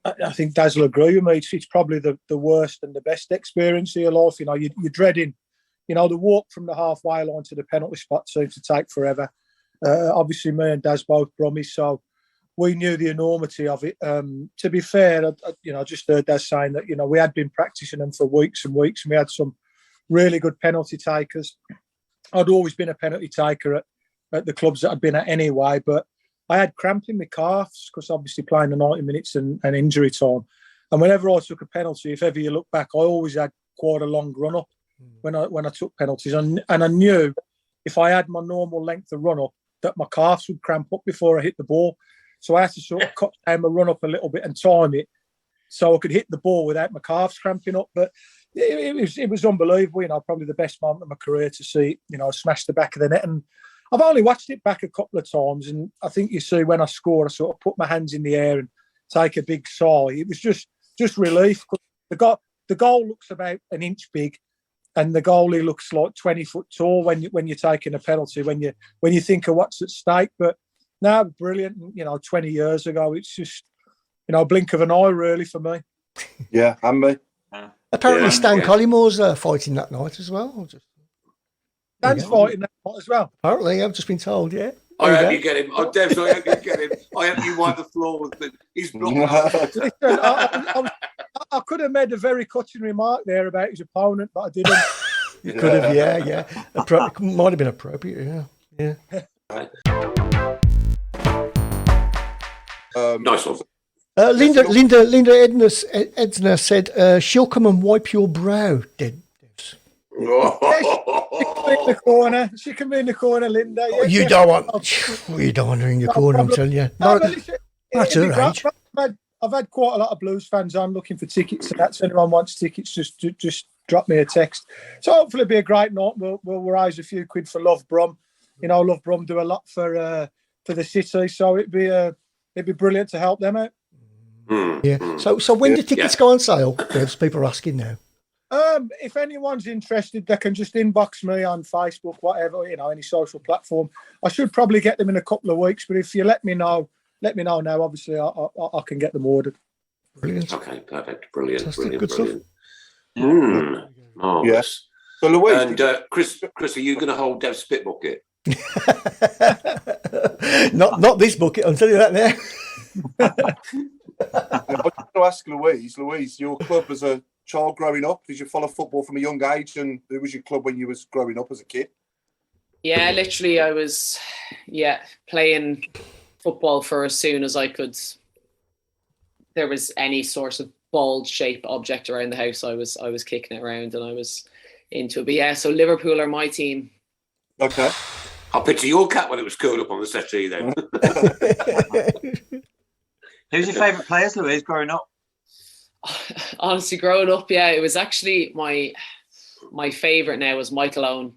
I think Daz will agree with me. It's probably the worst and the best experience of your life. You know, you're dreading. You know, the walk from the halfway line to the penalty spot seemed to take forever. Obviously, me and Daz both Brummies, so we knew the enormity of it. To be fair, I just heard Daz saying that, you know, we had been practicing them for weeks and weeks, and we had some really good penalty takers. I'd always been a penalty taker at the clubs that I'd been at anyway, but I had cramp in my calves because obviously playing the 90 minutes and injury time. And whenever I took a penalty, if ever you look back, I always had quite a long run-up when I took penalties. And I knew if I had my normal length of run-up, that my calves would cramp up before I hit the ball. So I had to sort of cut down my run-up a little bit and time it so I could hit the ball without my calves cramping up. But it was unbelievable, you know, probably the best moment of my career to see, you know, smash the back of the net. And I've only watched it back a couple of times, and I think you see when I scored, I sort of put my hands in the air and take a big sigh. It was just relief. The goal looks about an inch big, and the goalie looks like 20 foot tall when you're taking a penalty. When you think of what's at stake, but now brilliant. You know, 20 years ago, it's just, you know, a blink of an eye really for me. Yeah, and me. Apparently, Stan Collymore's fighting that night as well. Stan's fighting that night as well. Apparently, I've just been told. Yeah. I hope you get him. Oh, Devs, I hope you get him. I hope you wipe the floor with him. He's blocked. Listen, I could have made a very cutting remark there about his opponent, but I didn't. You could have, yeah. It might have been appropriate, yeah. Nice one. Linda Edna said she'll come and wipe your brow, Devs. She can be in the corner, Linda. Yeah, you don't want her in your corner, I'm telling you. That's her age. I've had quite a lot of Blues fans on looking for tickets, and that's anyone wants tickets, just drop me a text. So hopefully it'll be a great night. We'll raise a few quid for Love Brum. You know, Love Brum do a lot for the city, so it'd be brilliant to help them out. Yeah. So when do tickets go on sale? People are asking now. If anyone's interested, they can just inbox me on Facebook, whatever, you know, any social platform. I should probably get them in a couple of weeks, but if you let me know now. Obviously, I can get them ordered. Brilliant. Okay, perfect. Brilliant. Good stuff. Marvelous. Yes. So Louise, and Chris, are you going to hold Dev's spit bucket? not this bucket. I'll tell you that now. I want to ask Louise, your club as a child growing up, did you follow football from a young age, and who was your club when you was growing up as a kid? Yeah, literally I was playing football for as soon as I could. There was any sort of ball shaped object around the house, I was kicking it around and I was into it. But yeah, so Liverpool are my team. Okay. I'll picture your cat when it was curled up on the settee then. Who's your favourite players, Louise, growing up? Honestly, growing up, it was actually my favourite now was Michael Owen.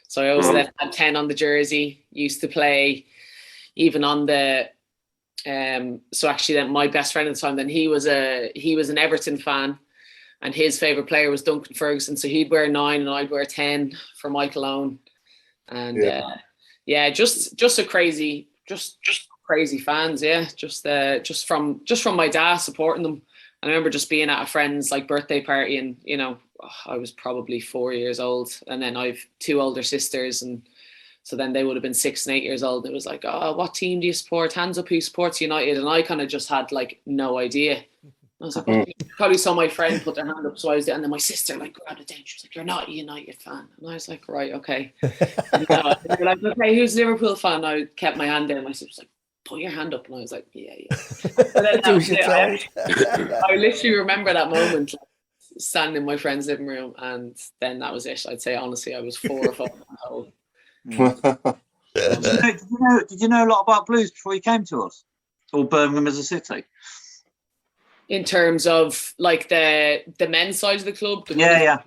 So I always had 10 on the jersey, used to play even on the so actually then my best friend at the time, then he was an Everton fan, and his favourite player was Duncan Ferguson. So he'd wear 9 and I'd wear 10 for Michael Owen. And just a crazy fans, just from my dad supporting them. I remember just being at a friend's like birthday party, and you know, I was probably 4 years old, and then I've 2 older sisters, and so then they would have been 6 and 8 years old. It was like, oh, what team do you support? Hands up, who supports United? And I kind of just had like no idea. I was like, well, probably saw my friend put their hand up, so I was there, and then my sister like grabbed it down. She was like, "You're not a United fan," and I was like, "Right, okay." And, they were like, "Okay, who's a Liverpool fan?" I kept my hand down. My sister was like, "Put your hand up," and I was like, "Yeah." And then I literally remember that moment. standing in my friend's living room, and then that was it. I'd say honestly, I was 4 or 5 years old. Did you know a lot about Blues before you came to us, or Birmingham as a city? In terms of like the men's side of the club? Yeah.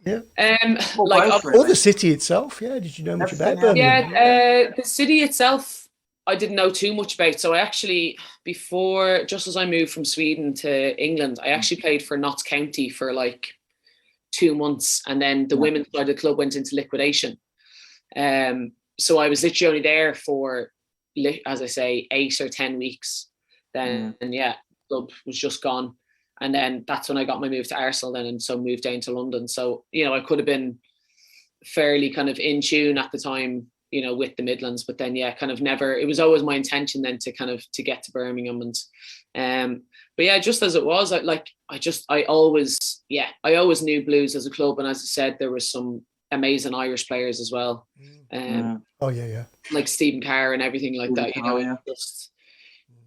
Like or the city itself. Yeah, did you know much about Birmingham? Yeah, the city itself, I didn't know too much about. So I actually, just as I moved from Sweden to England, I actually played for Notts County for like 2 months, and then the women's side of the club went into liquidation. So I was literally only there for, as I say, 8 or 10 weeks. Then, club was just gone, and then that's when I got my move to Arsenal then, and so moved down to London. So I could have been fairly kind of in tune at the time, with the Midlands, but then kind of never. It was always my intention then to kind of to get to Birmingham, and but yeah, just as it was, I always knew Blues as a club, and as I said, there was some amazing Irish players as well. Like Stephen Carr and everything like that.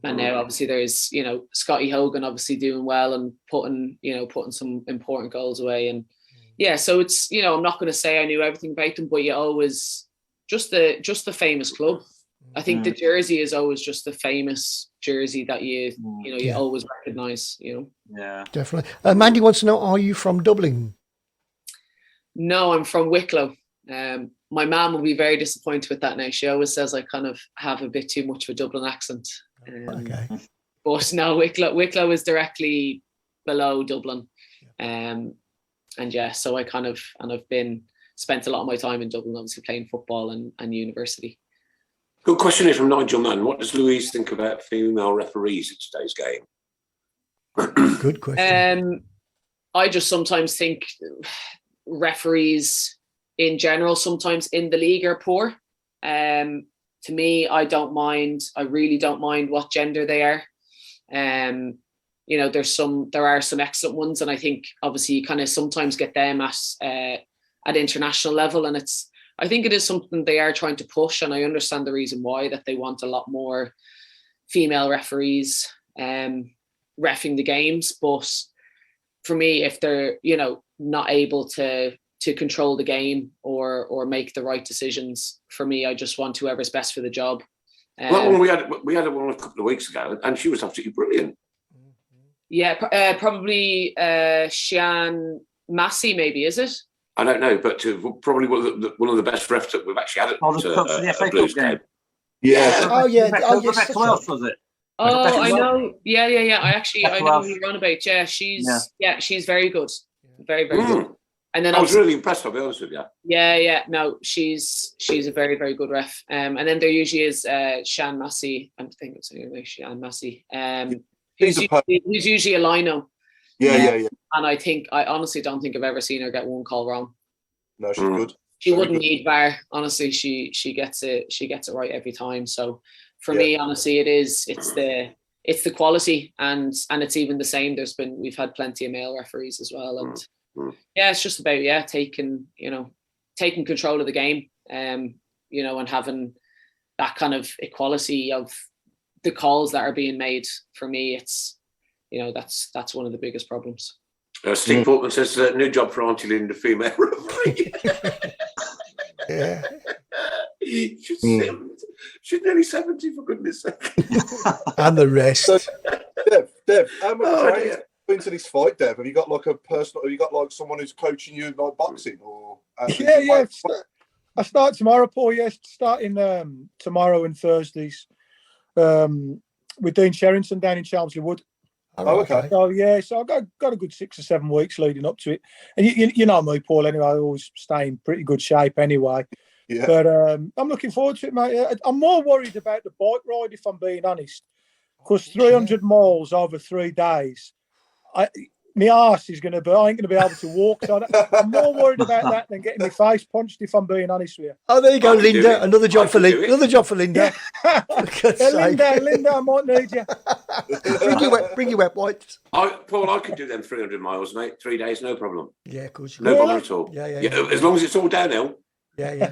And now obviously there's, Scotty Hogan obviously doing well and putting some important goals away. And so it's, I'm not going to say I knew everything about them, but you always just the famous club. I think the jersey is always just the famous jersey that you always recognize, Yeah, definitely. Mandy wants to know, are you from Dublin? No, I'm from Wicklow. My mum will be very disappointed with that now. She always says I kind of have a bit too much of a Dublin accent. Okay. But no, Wicklow is directly below Dublin. So I kind of, and I've spent a lot of my time in Dublin, obviously playing football and university. Good question here from Nigel Mann. What does Louise think about female referees at today's game? Good question. I just sometimes think referees in general, sometimes in the league, are poor. To me, I really don't mind what gender they are. There are some excellent ones, and I think obviously you kind of sometimes get them at international level, and I think it is something they are trying to push, and I understand the reason why, that they want a lot more female referees reffing the games. But for me, if they're not able to control the game or make the right decisions, for me, I just want whoever's best for the job. Well, we had one a couple of weeks ago, and she was absolutely brilliant. Yeah, probably Sian Massey, maybe, is it? I don't know, but probably one of the best refs that we've actually had at the Blues game. Yeah. Oh yeah. Who else was it? Oh, I know. Yeah. I know who you're on about. Yeah, she's very good. Very, very good. And then I was really impressed, I'll be honest with you. Yeah. No, she's a very, very good ref. And then there usually is Sian Massey. I'm thinking it's Sian Massey. Who's usually a lino. Yeah. And I honestly don't think I've ever seen her get one call wrong. No, she's good. She wouldn't need VAR. Honestly, she gets it right every time. So for me, honestly, it's the quality, and it's even the same. We've had plenty of male referees as well, and it's just about taking control of the game, and having that kind of equality of the calls that are being made. For me, it's that's one of the biggest problems. Steve Portman says new job for Auntie Linda, female referee. Yeah. She's nearly 70, for goodness sake. And the rest. So, Dev, how much into this fight, Dev? Have you got someone who's coaching you like boxing, or? Yeah. I start tomorrow, Paul. Yes, starting tomorrow and Thursdays. With Dean Sherrington down in Chelmsley Wood. Oh, okay. So I've got a good 6 or 7 weeks leading up to it. And you know me, Paul, anyway, I always stay in pretty good shape anyway. Yeah. But I'm looking forward to it, mate. I'm more worried about the bike ride, if I'm being honest. Because 300 miles over 3 days, my arse is I ain't going to be able to walk. So I'm more worried about that than getting my face punched, if I'm being honest with you. Oh, there you go, Linda. Another job for Linda. Another job for Linda. Linda, I might need you. Bring your wet wipes. Paul, I could do them 300 miles, mate. 3 days, no problem. Yeah, of course. No problem at all. Yeah. As long as it's all downhill. Yeah.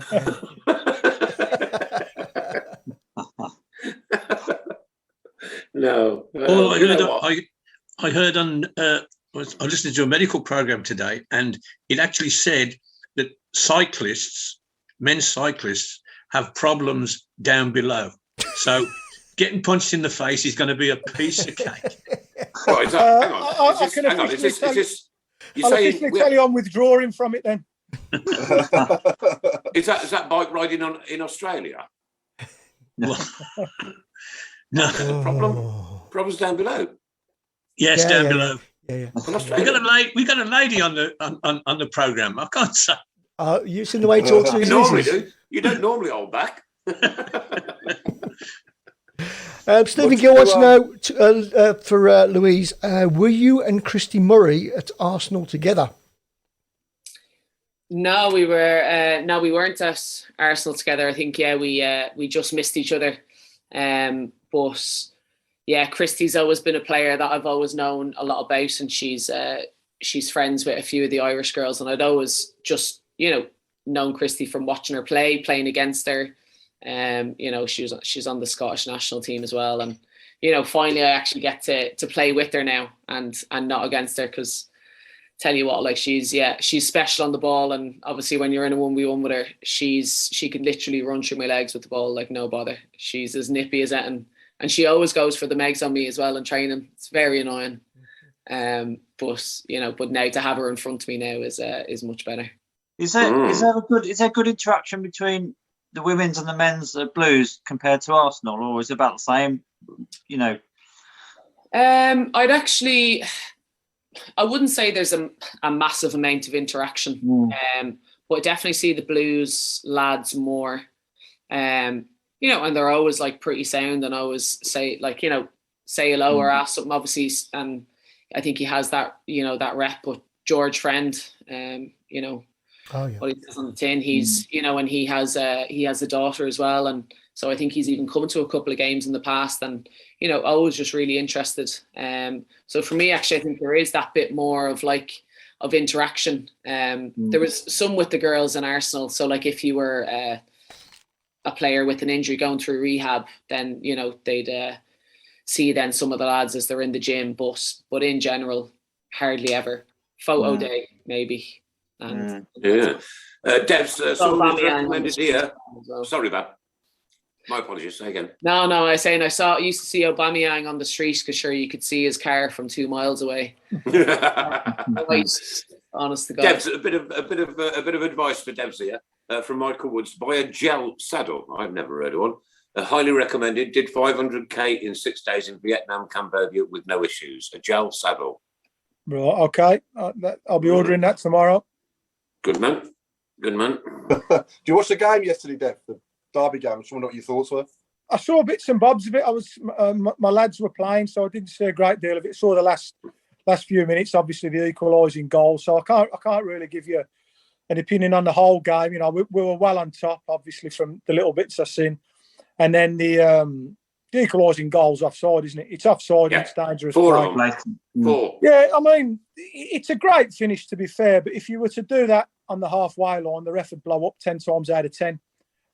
No. Paul, I heard on I listened to a medical program today, and it actually said that men's cyclists, have problems down below. So getting punched in the face is going to be a piece of cake. Right, hang on. I'll officially tell you I'm withdrawing from it then. Is that bike riding in Australia? No. Problems down below. Yes, down below. Yeah. We got a lady on the program. I can't say. You've seen the way he talks to his missus. You don't normally hold back. Stephen Gill wants to know for Louise, were you and Christy Murray at Arsenal together? No, we weren't at Arsenal together. I think we just missed each other. But yeah, Christy's always been a player that I've always known a lot about, and she's friends with a few of the Irish girls, and I'd always just known Christy from watching her playing against her. She's on the Scottish national team as well, and finally I actually get to play with her now and not against her, because tell you what, like she's special on the ball, and obviously when you're in a 1v1 with her, she could literally run through my legs with the ball like no bother. She's as nippy as that, and she always goes for the megs on me as well in training. It's very annoying. But now to have her in front of me now is much better. Is there good interaction between the women's and the men's Blues compared to Arsenal, or is it about the same? I wouldn't say there's a massive amount of interaction, but I definitely see the Blues lads more, and they're always like pretty sound and always say hello or ask something, obviously, and I think he has that that rep. But George Friend, what he says on the tin, he's and he has a daughter as well, and so I think he's even come to a couple of games in the past, and always just really interested. So for me, actually, I think there is that bit more of interaction. There was some with the girls in Arsenal. So like if you were a player with an injury going through rehab, then they'd see then some of the lads as they're in the gym. But in general, hardly ever. Photo day maybe. And Dev's recommended here. Sorry, Bob. My apologies. Say again. No. I was saying I used to see Aubameyang on the street, because sure you could see his car from 2 miles away. Honest to God. Dev's a bit of advice for Dev's here from Michael Woods. Buy a gel saddle. I've never heard of one. Highly recommended. Did 500k in 6 days in Vietnam, Cambodia with no issues. A gel saddle. Right. Okay. I'll be ordering that tomorrow. Good man. Do you watch the game yesterday, Dev? The Derby game. I just wonder what your thoughts were. I saw bits and bobs of it. I was my lads were playing, so I didn't see a great deal of it. Saw the last few minutes, obviously the equalising goal. So I can't really give you an opinion on the whole game. We were well on top, obviously, from the little bits I've seen, and then the equalising goal's offside, isn't it? It's offside. Yeah. And it's dangerous. 4. Yeah, I mean, it's a great finish, to be fair. But if you were to do that on the halfway line, the ref would blow up 10 times out of 10.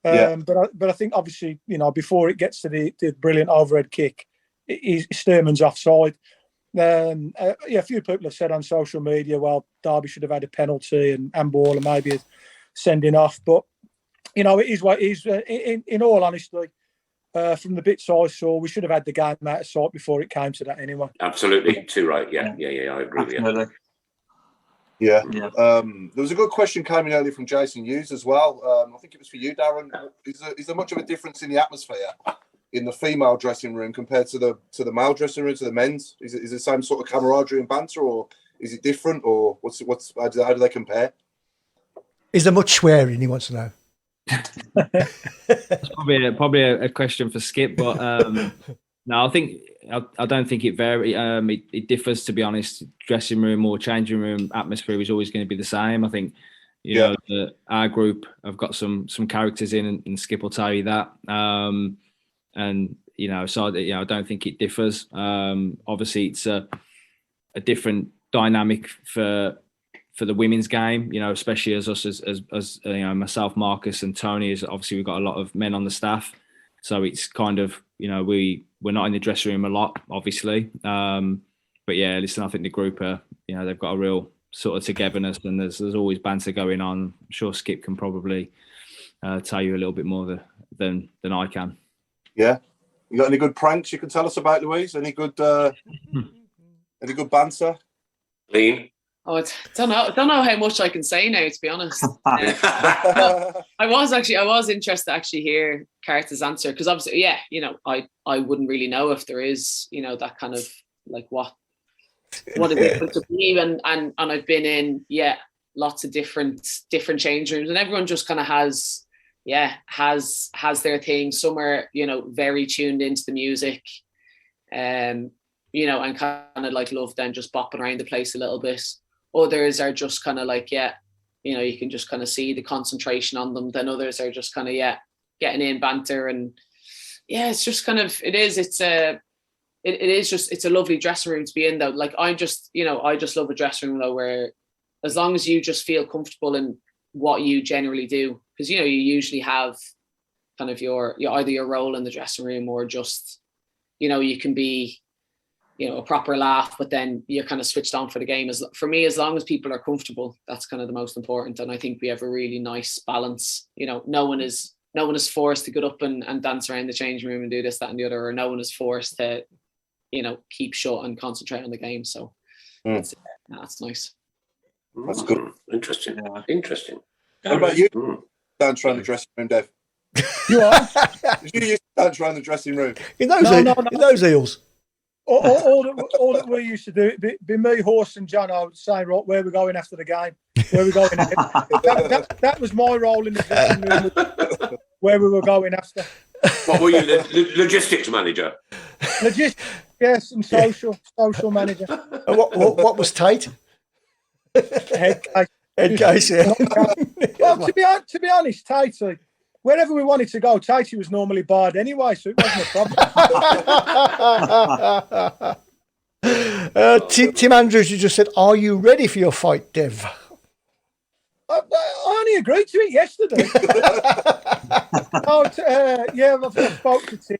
But I think obviously before it gets to the brilliant overhead kick, Sturman's offside. A few people have said on social media, well, Derby should have had a penalty and handball and maybe a sending off. But it is what it is. In all honesty, from the bits I saw, we should have had the game out of sight before it came to that anyway. Absolutely, too right. Yeah, I agree with you. Yeah. There was a good question coming earlier from Jason Hughes as well. I think it was for you, Darren. Is there much of a difference in the atmosphere in the female dressing room compared to the male dressing room, to the men's? Is it the same sort of camaraderie and banter, or is it different, or how do they compare? Is there much swearing? He wants to know. That's probably a question for Skip, but no, I don't think it varies. It differs, to be honest. Dressing room or changing room atmosphere is always going to be the same. I think our group have got some characters in, and Skip will tell you that. So I don't think it differs. Obviously, it's a different dynamic for the women's game. Especially as us as myself, Marcus, and Tony. Is obviously we've got a lot of men on the staff, so it's kind of we're not in the dressing room a lot, obviously. But yeah, listen, I think the group are, they've got a real sort of togetherness, and there's always banter going on. I'm sure Skip can probably tell you a little bit more than I can. Yeah, you got any good pranks you can tell us about, Louise? Any good banter? Lean. Oh, I don't know how much I can say now, to be honest. I was interested to actually hear Carter's answer, because obviously, I wouldn't really know if there is, that kind of like what is it going to be, and I've been in lots of different change rooms, and everyone just kind of has their thing. Some are very tuned into the music, and kind of like love then just bopping around the place a little bit. Others are just kind of like, you can just kind of see the concentration on them. Then others are just kind of, getting in banter. And it's just kind of, it's a lovely dressing room to be in, though. Like I just love a dressing room, though, where as long as you just feel comfortable in what you generally do, because, you usually have kind of your either your role in the dressing room, or just, you can be, a proper laugh, but then you're kind of switched on for the game. For me, as long as people are comfortable, that's kind of the most important. And I think we have a really nice balance. No one is forced to get up and dance around the changing room and do this, that, and the other, or no one is forced to, keep shut and concentrate on the game. So that's nice. That's good. Interesting. Yeah. Interesting. What about you? Dance around the dressing room, Dev. You are? You used to dance around the dressing room. In those eels. All that we used to do, be me, Horse, and John. I would say, right, where we're going after the game, where we're going. That was my role in the dressing room, where we were going after. What were you, the logistics manager? Logistics, yes, and social manager. And what was Tate? Head case, yeah. Well, to be honest, Tate, wherever we wanted to go, Tate was normally barred anyway, so it wasn't a problem. Tim Andrews, you just said, are you ready for your fight, Dev? I only agreed to it yesterday. I've spoke to Tim.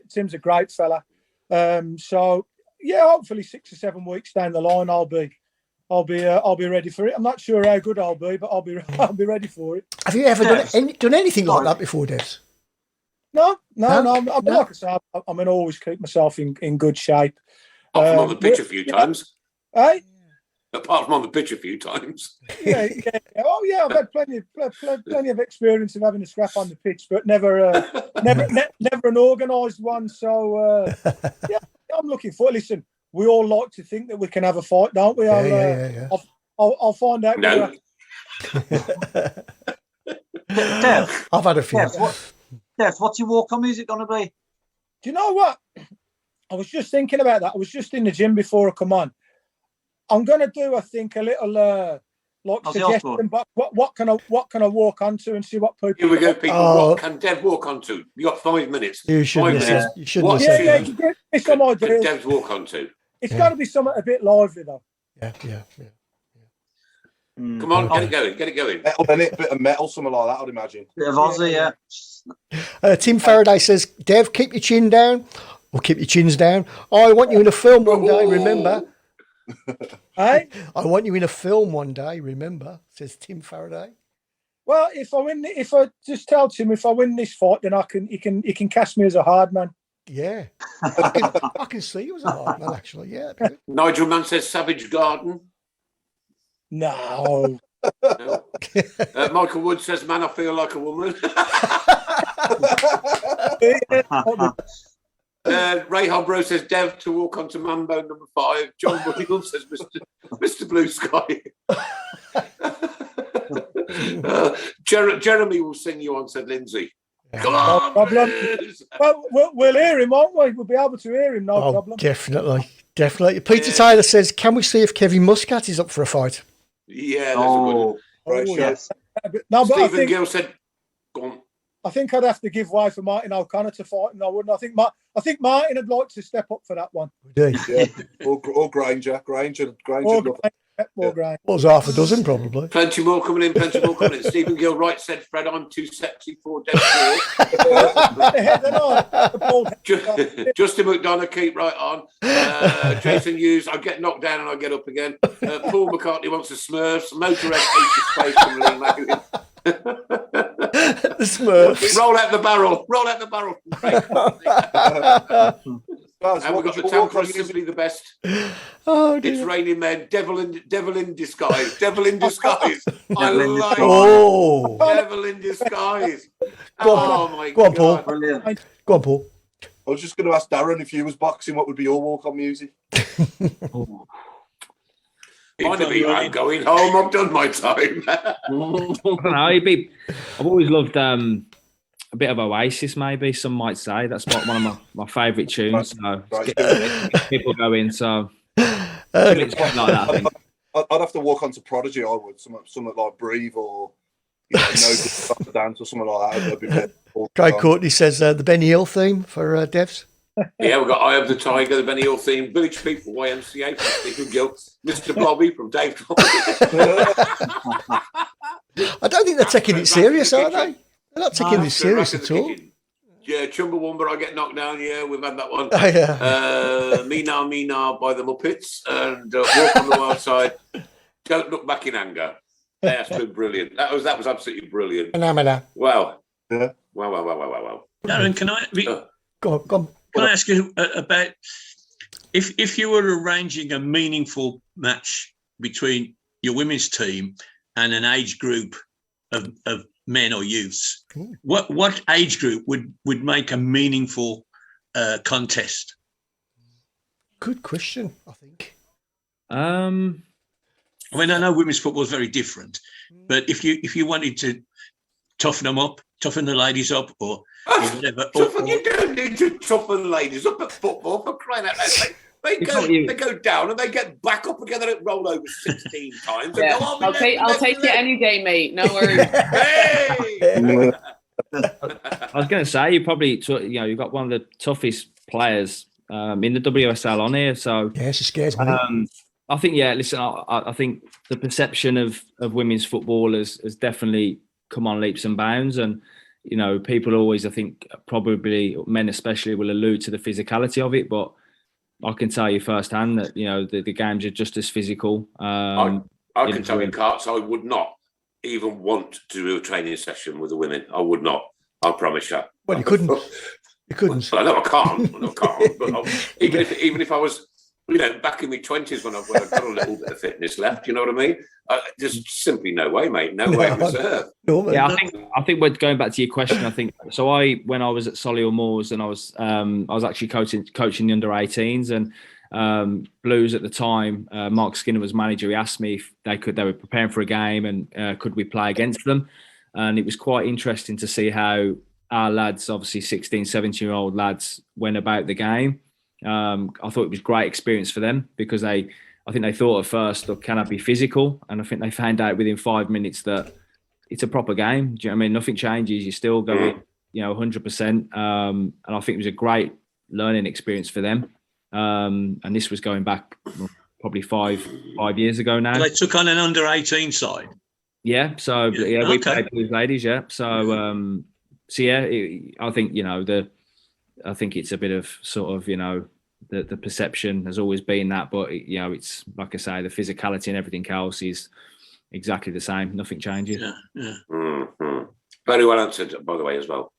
Tim's a great fella. So hopefully 6 or 7 weeks down the line, I'll be ready for it. I'm not sure how good I'll be, but I'll be ready for it. Have you ever done anything like that before, Des? No. Like I said, I mean, always keep myself in good shape. Apart from on the pitch a few times. Hey? Apart from on the pitch a few times. Yeah. Oh, yeah. I've had plenty of experience of having a scrap on the pitch, but never an organised one. So I'm looking for it. Listen, we all like to think that we can have a fight, don't we? I'll find out. No. Dev, I've had a few. Dev, what's your walk-on music going to be? Do you know what? I was just thinking about that. I was just in the gym before I come on. I'm going to do, I think, a little suggestion. But what can I walk onto and see what people? Here we go, people. What can Dev walk onto? You got 5 minutes. You shouldn't. You shouldn't. Give me some ideas. Dev's walk onto. It's got to be something a bit lively, though. Yeah. Come on, get it going. Metal, bit of metal, something like that, I'd imagine. Bit of Aussie, yeah. Tim Faraday says, Dev, keep your chin down, or keep your chins down. I want you in a film one day, remember? Hey? I want you in a film one day, remember? Says Tim Faraday. Well, if I just tell Tim, if I win this fight, then he can cast me as a hard man. Yeah. I can see you as a hard man, actually. Yeah. Nigel Mann says Savage Garden. No. Michael Wood says, man, I feel like a woman. Ray Hobro says, Dev to walk onto Mambo number 5. John Woodhill says, Mr. Blue Sky. Jeremy will sing you on, said Lindsay. Come on, no problem. Well, we'll hear him, won't we? We'll be able to hear him, no problem. Definitely. Peter Taylor says, can we see if Kevin Muscat is up for a fight? Yeah, that's a good one. Yes. No, but Stephen Gill said, go on. I think I'd have to give way for Martin O'Connor to fight him, I wouldn't. I think Martin would like to step up for that one. Yeah. Or Granger. Granger. More grind. Well, there's half a dozen probably. Plenty more coming in. Stephen Gilwright said, "Fred, I'm too sexy for Dev." Justin McDonough, keep right on. Jason Hughes, I get knocked down and I get up again. Paul McCartney wants a Smurfs. Motorhead hates space from Lee Magazine. The Smurfs. Roll out the barrel. And we've got the Tampa is simply the best. Oh, dear. It's raining men. Devil in disguise. Devil in disguise. I Devil in like disguise. Oh. Devil in disguise. Go on, Oh my go on, God. Paul. Brilliant. Go on, Paul. I was just going to ask Darren, if you was boxing, what would be your walk-on music? I'm going home. I've done my time. I don't know. I've always loved a bit of Oasis, maybe some might say. That's one of my favourite tunes. So get people going. So it's like that, I think. I'd have to walk onto Prodigy. I would something like Breathe or No Good on the Dance or something like that. Craig Courtney says the Benny Hill theme for Devs. Yeah, we've got Eye of the Tiger, the Benny Hill theme, Village People, YMCA from Stephen Gill, Mr. Blobby from Dave. I don't think they're taking it serious, are they? They're not taking it serious at all. Yeah, Chumbawamba, I Get Knocked Down. Yeah, we've had that one. Oh, yeah. Me Now by the Muppets and Walk on the Wild Side. Don't Look Back in Anger. That's been brilliant. That was absolutely brilliant. Phenomena. Wow. Yeah. Wow. Darren, can I Go on. can I ask you about if you were arranging a meaningful match between your women's team and an age group of men or youths, what age group would make a meaningful contest? Good question, I think. I mean, I know women's football is very different, but if you wanted to toughen the ladies up, or whatever, You don't need to toughen ladies up at football, for crying out loud. They go down and they get back up again and roll over 16 times. Yeah. And go, I'll take it any day, mate. No worries. Hey! I was going to say you've got one of the toughest players in the WSL on here. So Yeah, she scares me. I think, listen, I think the perception of women's football has definitely come on leaps and bounds. And, people always, I think, probably men especially, will allude to the physicality of it. But I can tell you firsthand that, the games are just as physical. I can tell you, Carts, I would not even want to do a training session with the women. I would not. I promise you. Well, you couldn't. You couldn't. Well, I can't. But even if I was, back in my 20s when I've got a little bit of fitness left, you know what I mean? There's simply no way, mate. No way in reserve. Yeah, I think we're going back to your question. I think so. When I was at Solihull Moors, and I was actually coaching the under 18s, and Blues at the time. Mark Skinner was manager. He asked me if they were preparing for a game, and could we play against them? And it was quite interesting to see how our lads, obviously 16, 17-year-old lads, went about the game. I thought it was a great experience for them because I think they thought at first, look, can I be physical? And I think they found out within 5 minutes that it's a proper game. Do you know what I mean? Nothing changes. You still go, 100%. And I think it was a great learning experience for them. And this was going back probably five years ago now. They took on an under 18 side. Yeah. So we played Blues ladies. Yeah. So I think I think it's a bit of sort of, the perception has always been that, but it's like I say, the physicality and everything else is exactly the same. Nothing changes. Yeah. Mm-hmm. Very well answered, by the way, as well.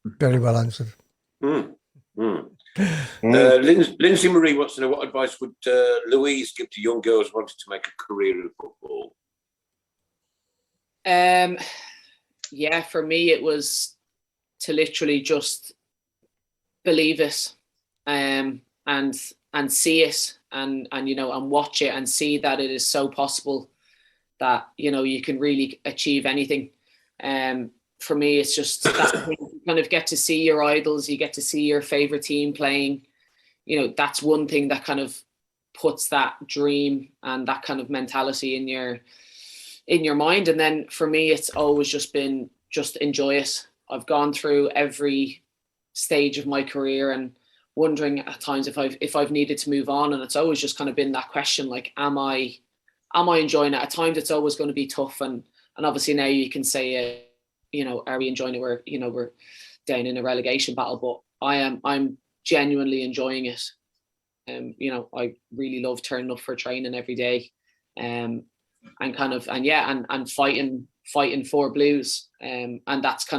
Very well answered. Lindsay Marie wants to know, what advice would Louise give to young girls wanting to make a career in football? For me, it was to literally just believe it, and see it, and watch it and see that it is so possible that you can really achieve anything. For me, it's just that you kind of get to see your idols, you get to see your favorite team playing. That's one thing that kind of puts that dream and that kind of mentality in your mind. And then for me, it's always just been enjoy it. I've gone through every stage of my career, and wondering at times if I've needed to move on, and it's always just kind of been that question, like, am I enjoying it? At times it's always going to be tough, and obviously now you can say, are we enjoying it? We're down in a relegation battle, but I'm genuinely enjoying it. I really love turning up for training every day, and fighting for Blues, and that's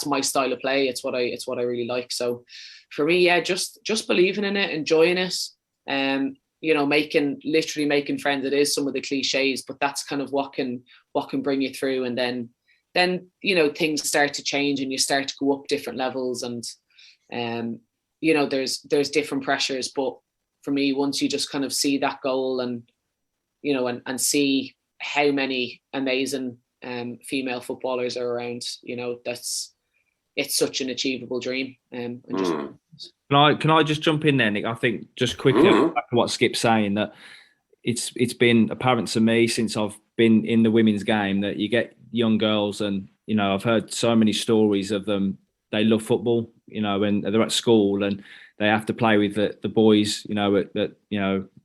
my style of play. It's what I really like. So for me, just believing in it, enjoying it, making friends. It is some of the cliches, but that's kind of what can bring you through. And then things start to change and you start to go up different levels, and there's different pressures. But for me, once you just kind of see that goal and see how many amazing female footballers are around, it's such an achievable dream. Can I just jump in there, Nick? I think just quickly back to what Skip's saying, that it's been apparent to me since I've been in the women's game that you get young girls, and I've heard so many stories of them. They love football, when they're at school and they have to play with the boys, at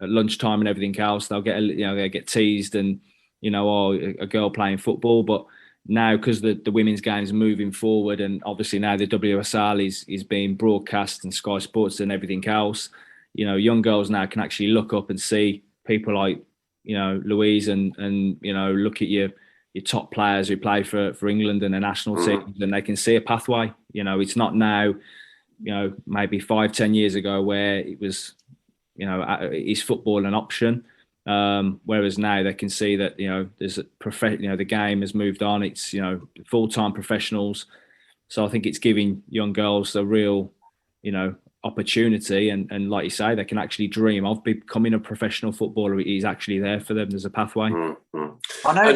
lunchtime and everything else. They'll get they get teased and a girl playing football. But now, because the women's game is moving forward, and obviously now the WSL is being broadcast and Sky Sports and everything else, young girls now can actually look up and see people like Louise and look at your top players who play for England and the national teams, and they can see a pathway. It's not now, maybe 5-10 years ago where it was, is football an option? Whereas now they can see that, there's the game has moved on. It's, full-time professionals. So I think it's giving young girls a real, opportunity. And like you say, they can actually dream of becoming a professional footballer. It is actually there for them. There's a pathway. I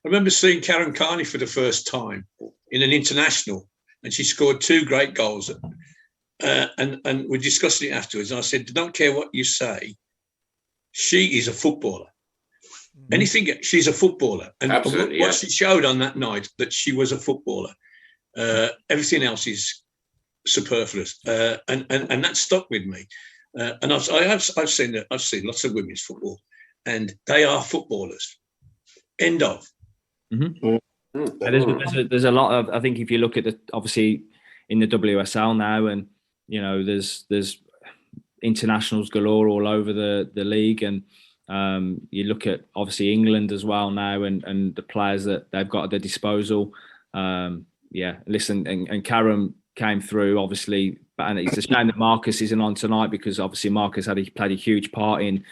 remember seeing Karen Carney for the first time in an international, and she scored 2 great goals. And we discussed it afterwards. And I said, don't care what you say, she is a footballer. Anything, she's a footballer. And what she showed on that night, that she was a footballer. Everything else is superfluous. And that stuck with me. And I've seen lots of women's football, and they are footballers. End of. There's a lot of, I think if you look at obviously in the WSL now, and there's internationals galore all over the league, and you look at obviously England as well now, and the players that they've got at their disposal. And Karen came through obviously, and it's a shame that Marcus isn't on tonight, because obviously Marcus played a huge part in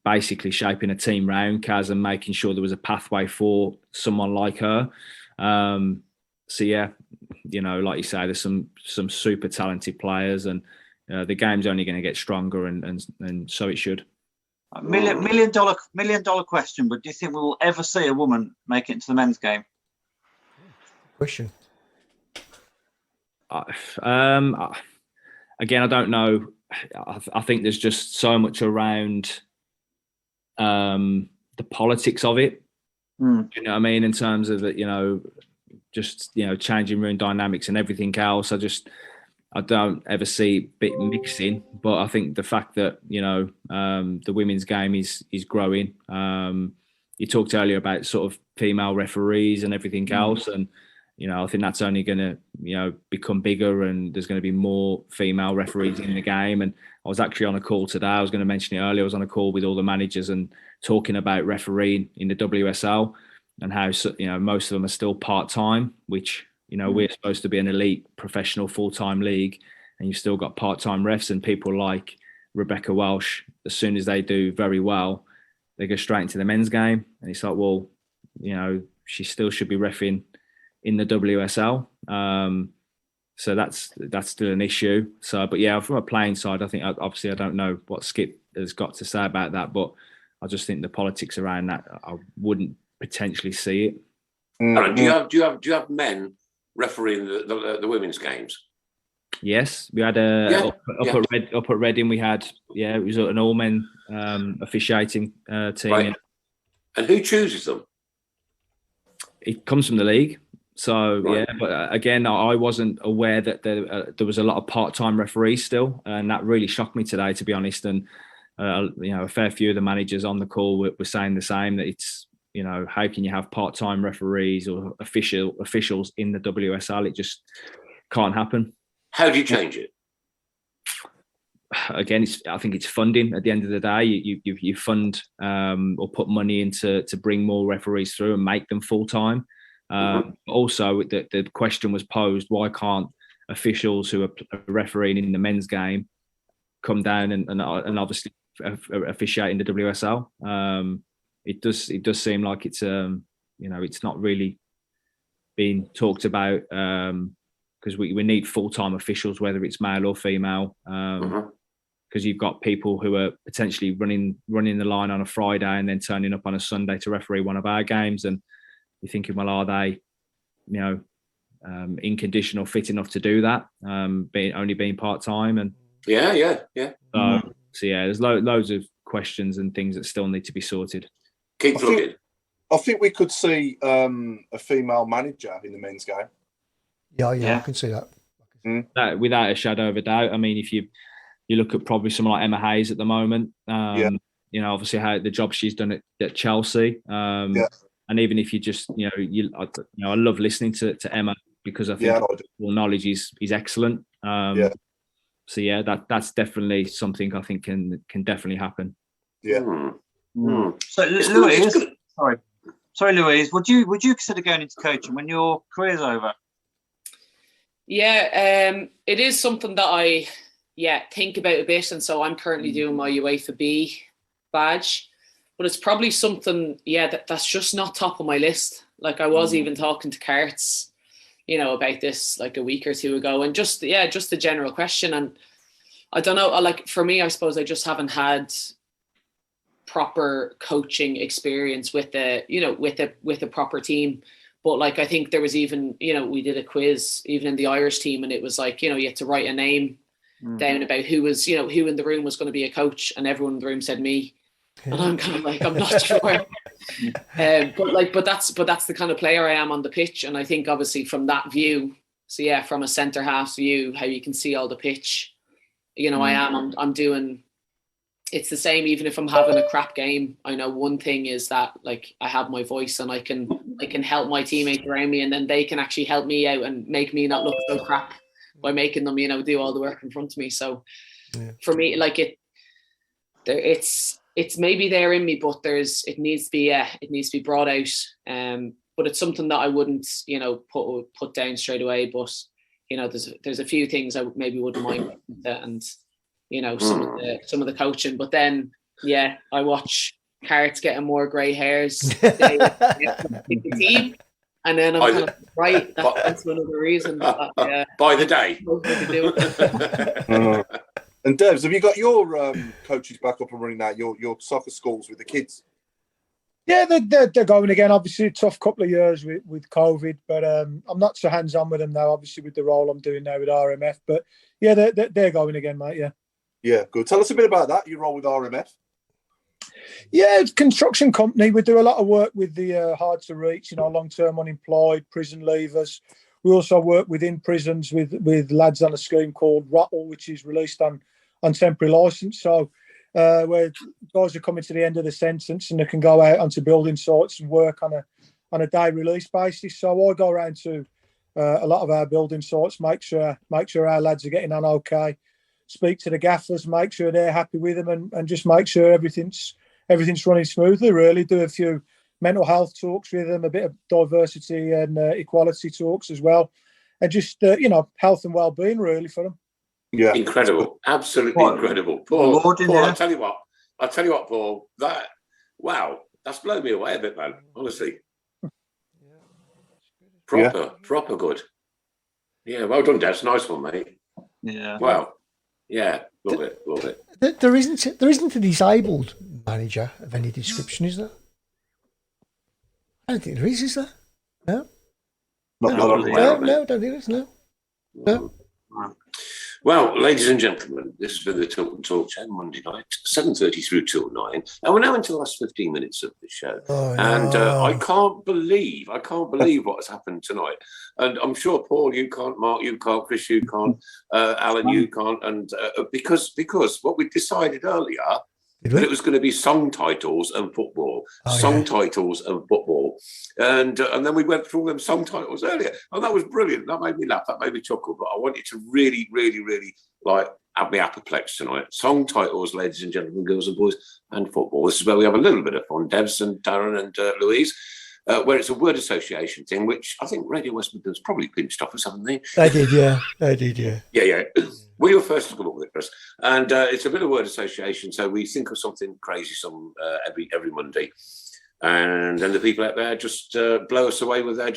basically shaping a team round Kaz and making sure there was a pathway for someone like her. So yeah, like you say, there's some super talented players, and the game's only going to get stronger, and so it should. Million dollar question, but do you think we will ever see a woman make it into the men's game? Question. Again, I don't know. I think there's just so much around the politics of it. You know what I mean? In terms of it, changing room dynamics and everything else. I don't ever see it mixing, but I think the fact that, the women's game is growing. You talked earlier about sort of female referees and everything else. And, I think that's only going to, become bigger, and there's going to be more female referees in the game. And I was actually on a call today. I was going to mention it earlier. I was on a call with all the managers and talking about refereeing in the WSL and how, most of them are still part-time, which, we're supposed to be an elite professional full-time league, and you've still got part-time refs, and people like Rebecca Welsh, as soon as they do very well, they go straight into the men's game. And it's like, well, she still should be reffing in the WSL. So that's still an issue. So, but yeah, from a playing side, I think obviously I don't know what Skip has got to say about that, but I just think the politics around that, I wouldn't potentially see it. Aaron, do you have men refereeing the women's games? Yes, we had up at Reading. We had it was an all men officiating team. Right. And who chooses them? It comes from the league. So yeah, but again, I wasn't aware that there was a lot of part-time referees still, and that really shocked me today, to be honest. And a fair few of the managers on the call were saying the same, that it's, how can you have part-time referees or officials in the WSL? It just can't happen. How do you change it? Again, I think it's funding. At the end of the day, you fund or put money into to bring more referees through and make them full-time. Also, the question was posed: why can't officials who are refereeing in the men's game come down and obviously officiate in the WSL? It does seem like it's it's not really being talked about, because we need full-time officials, whether it's male or female, because you've got people who are potentially running the line on a Friday and then turning up on a Sunday to referee one of our games, and you're thinking, well, are they, in condition or fit enough to do that? Being part time, and yeah. So there's loads of questions and things that still need to be sorted. Keep looking. I think we could see a female manager in the men's game. Yeah, I can see that. That without a shadow of a doubt. I mean, if you look at probably someone like Emma Hayes at the moment, obviously how the job she's done at Chelsea. And even if you just, I love listening to Emma, because I think knowledge is excellent. So yeah, that's definitely something I think can definitely happen. Yeah. So Louise, sorry, Louise, would you consider going into coaching when your career's over? Yeah, it is something that I think about a bit, and so I'm currently doing my UEFA B badge. But it's probably something, that's just not top of my list. Like, I was even talking to Carts, about this like a week or two ago, and just the general question. And I don't know, like, for me, I suppose I just haven't had proper coaching experience with a proper team. But like, I think there was even, we did a quiz even in the Irish team, and it was like, you had to write a name down about who was, who in the room was going to be a coach, and everyone in the room said me. And I'm kind of like, I'm not sure. But that's the kind of player I am on the pitch. And I think obviously from that view, from a centre half view, how you can see all the pitch, I'm doing, it's the same. Even if I'm having a crap game, I know one thing is that, like, I have my voice, and I can help my teammates around me, and then they can actually help me out and make me not look so crap by making them, do all the work in front of me. So for me, like, it's maybe there in me, but it needs to be brought out. But it's something that I wouldn't, put down straight away. But there's a few things I maybe wouldn't mind, and some of the coaching. But then I watch Carts getting more grey hairs, the team, and then I'm kind of right. That's another reason. By the day. And Devs, have you got your coaches back up and running now, your soccer schools with the kids? Yeah, they're going again. Obviously, a tough couple of years with COVID, but I'm not so hands-on with them now, obviously, with the role I'm doing now with RMF. But yeah, they're going again, mate, yeah. Yeah, good. Tell us a bit about that, your role with RMF. Yeah, it's a construction company. We do a lot of work with the hard to reach, long-term unemployed, prison leavers. We also work within prisons with lads on a scheme called Watton, which is released on temporary licence. So where guys are coming to the end of the sentence and they can go out onto building sites and work on a day release basis. So I go around to a lot of our building sites, make sure our lads are getting on okay, speak to the gaffers, make sure they're happy with them, and just make sure everything's running smoothly, really. Do a few mental health talks with them, a bit of diversity and equality talks as well. And just, health and well-being, really, for them. Yeah, incredible, absolutely incredible, Paul. I'll tell you what, Paul. That's blown me away a bit, man. Honestly, proper good. Yeah, well done, Des. Nice one, mate. Yeah. Wow. Yeah, love it. There isn't a disabled manager of any description, is there? I don't think there is there? No. No, I don't think there is. No. Well, ladies and gentlemen, this has been the Tilton Talk Show, Monday night, 7:30 through till 9. And we're now into the last 15 minutes of the show. And I can't believe what has happened tonight. And I'm sure, Paul, you can't, Mark, you can't, Chris, you can't, Alan, you can't. And because what we decided earlier, that it was going to be song titles and football, titles and football. And then we went through them song titles earlier. And that was brilliant. That made me laugh. That made me chuckle. But I want you to really, really, really have me apoplex tonight. Song titles, ladies and gentlemen, girls and boys, and football. This is where we have a little bit of fun. Devs and Darren and Louise. Where it's a word association thing, which I think Radio West Midlands probably pinched off us, haven't they? They did, yeah. Yeah. We were first to come up with it, Chris. And it's a bit of word association, so we think of something crazy every Monday. And then the people out there just blow us away with their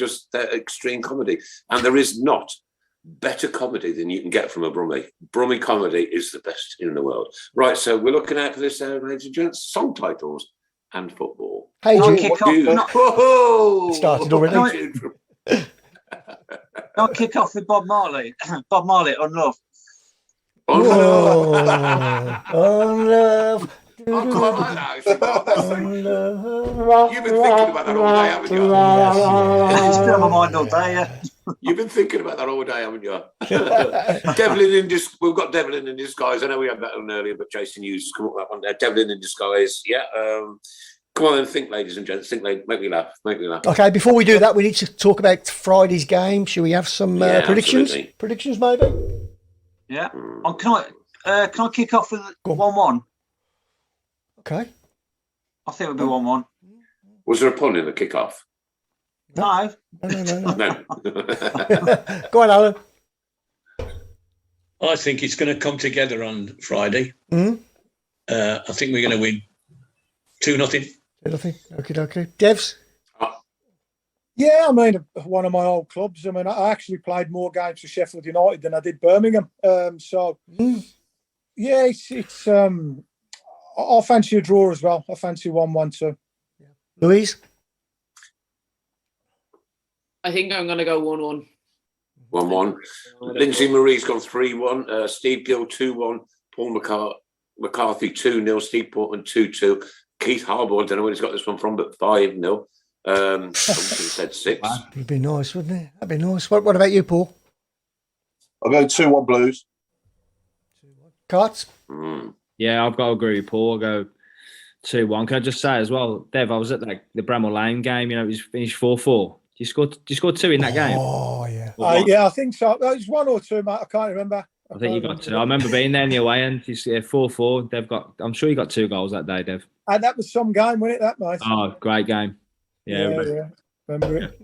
extreme comedy. And there is not better comedy than you can get from a Brummie. Brummie comedy is the best in the world. Right, so we're looking out for this, ladies and gents, song titles and football. Hey, Whoa! Started already. I'll kick off with Bob Marley. Bob Marley on Love. On Love. On Love. I quite like that, actually, Bob. You've been thinking about that all day, haven't you? It's been on my mind all day, yeah. You've been thinking about that all day, haven't you? We've got Devlin in Disguise. I know we had that on earlier, but Jason Hughes come up with that one there. Devlin in Disguise. Yeah. Come on then, think, ladies and gents. Think, make me laugh. Okay, before we do that, we need to talk about Friday's game. Should we have some predictions? Absolutely. Predictions, maybe? Yeah. Can I kick off with 1-1? Okay. I think it'll be 1-1. Was there a pun in the kick-off? No. No. Go on, Alan. I think it's going to come together on Friday. Mm-hmm. I think we're going to win 2-0. 2-0. Okay. Devs? Yeah, I mean, one of my old clubs. I mean, I actually played more games for Sheffield United than I did Birmingham. Yeah, it's I'll fancy a draw as well. I fancy 1-1 too. Louise? I think I'm going to go 1-1. 1-1. Lindsay Marie's gone 3-1. Steve Gill 2-1. Paul McCarthy 2-0. Steve Portman 2-2. Keith Harbaugh, I don't know where he's got this one from, but 5-0. Something said 6. It'd be nice, wouldn't it? That'd be nice. What about you, Paul? I'll go 2-1 Blues. 2-1. Carts? Yeah, I've got to agree with Paul. I'll go 2-1. Can I just say as well, Dev, I was at the Bramall Lane game. You know, it was finished 4-4. You scored 2 in that game. Oh, yeah. Yeah, I think so. It was 1 or 2, mate. I can't remember. I think you got 2. I remember being there in the away end. 4-4. Dev I'm sure you got 2 goals that day, Dev. And that was some game, wasn't it, that night? Oh, great game. Yeah. Remember it.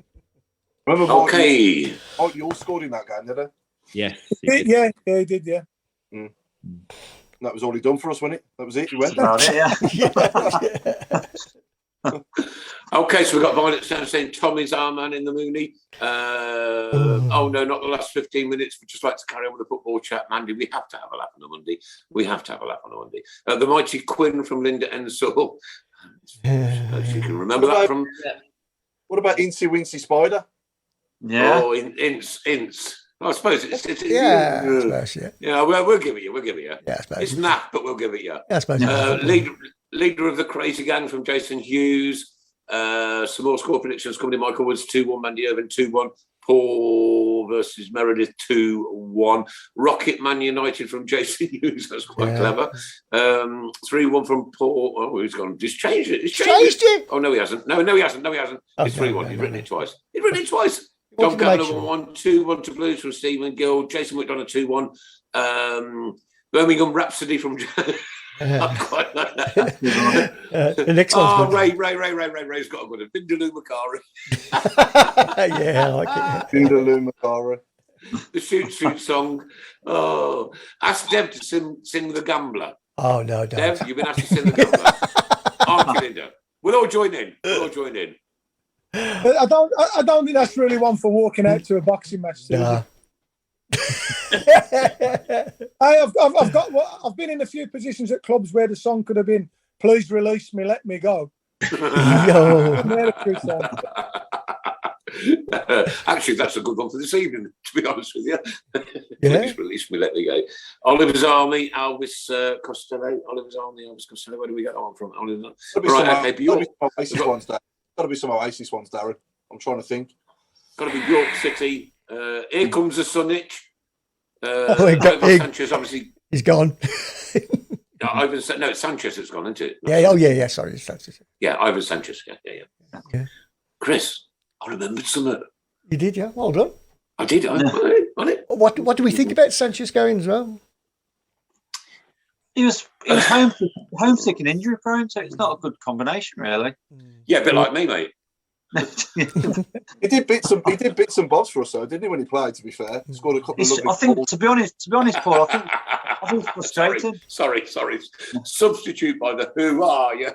Remember okay. You all scored in that game, did they? Yes. Yeah, he did, yeah. That was all he done for us, wasn't it? That was it. He went. Okay, so we've got Violet Sound saying Tommy's our man in the Mooney. Oh no, not the last 15 minutes. We'd just like to carry on with the football chat. Mandy, we have to have a laugh on a Monday. The mighty Quinn from Linda Ensall. She can remember that from. What about Incy Wincy Spider? Yeah. Oh, Ince. I suppose it's yeah. I suppose, yeah. Yeah, we'll give it you. Yeah, I suppose. It's naff, but we'll give it you. Yeah, I suppose. Leader of the Crazy Gang from Jason Hughes. Some more score predictions coming in. Michael Woods 2-1, Mandy Irvin 2-1. Paul versus Meredith 2-1. Rocket Man United from Jason Hughes. That's quite clever. 3-1 from Paul. Oh, he's gone. He's changed it. Changed it. Oh no, he hasn't. No, he hasn't. It's 3-1. He's written it twice. Don Gavin 1-2-1 to Blues from Stephen Gill. Jason McDonough 2-1. Birmingham Rhapsody from. I quite like that. The next one's Ray's got a good one. Vindaloo Makari. Yeah, I like it. Vindaloo Makari. The shoot song. Oh, ask Dev to sing The Gambler. Oh no, don't. Dev, you've been asked to sing The Gambler. Aren't you, Linda? We'll all join in. I don't think that's really one for walking out to a boxing match. Nah. I've been in a few positions at clubs where the song could have been "Please release me, let me go." Actually, that's a good one for this evening, to be honest with you. Yeah. Please release me, let me go. Oliver's Army, Elvis Costello. Oliver's Army, Elvis Costello. Where do we get that one from? Oliver. Got to be some Oasis ones, Darren. I'm trying to think. Got to be York City. Here comes the Sunich. Sanchez, obviously. He's gone. Ivan, no, it's Sanchez that's gone, isn't it? Yeah. Sorry, it's Sanchez. Yeah, Ivan Sanchez. Yeah. Chris, I remembered some. You did, yeah. Well done. I did. On it. What do we think about Sanchez going as well? He was homesick and injury prone, so it's not a good combination, really. Yeah, a bit like me, mate. He did bits and bobs for us, though, didn't he? When he played, to be fair, he scored a couple of lovely I think, goals. to be honest, Paul, I think it's frustrating. Sorry. Substitute by the who are you?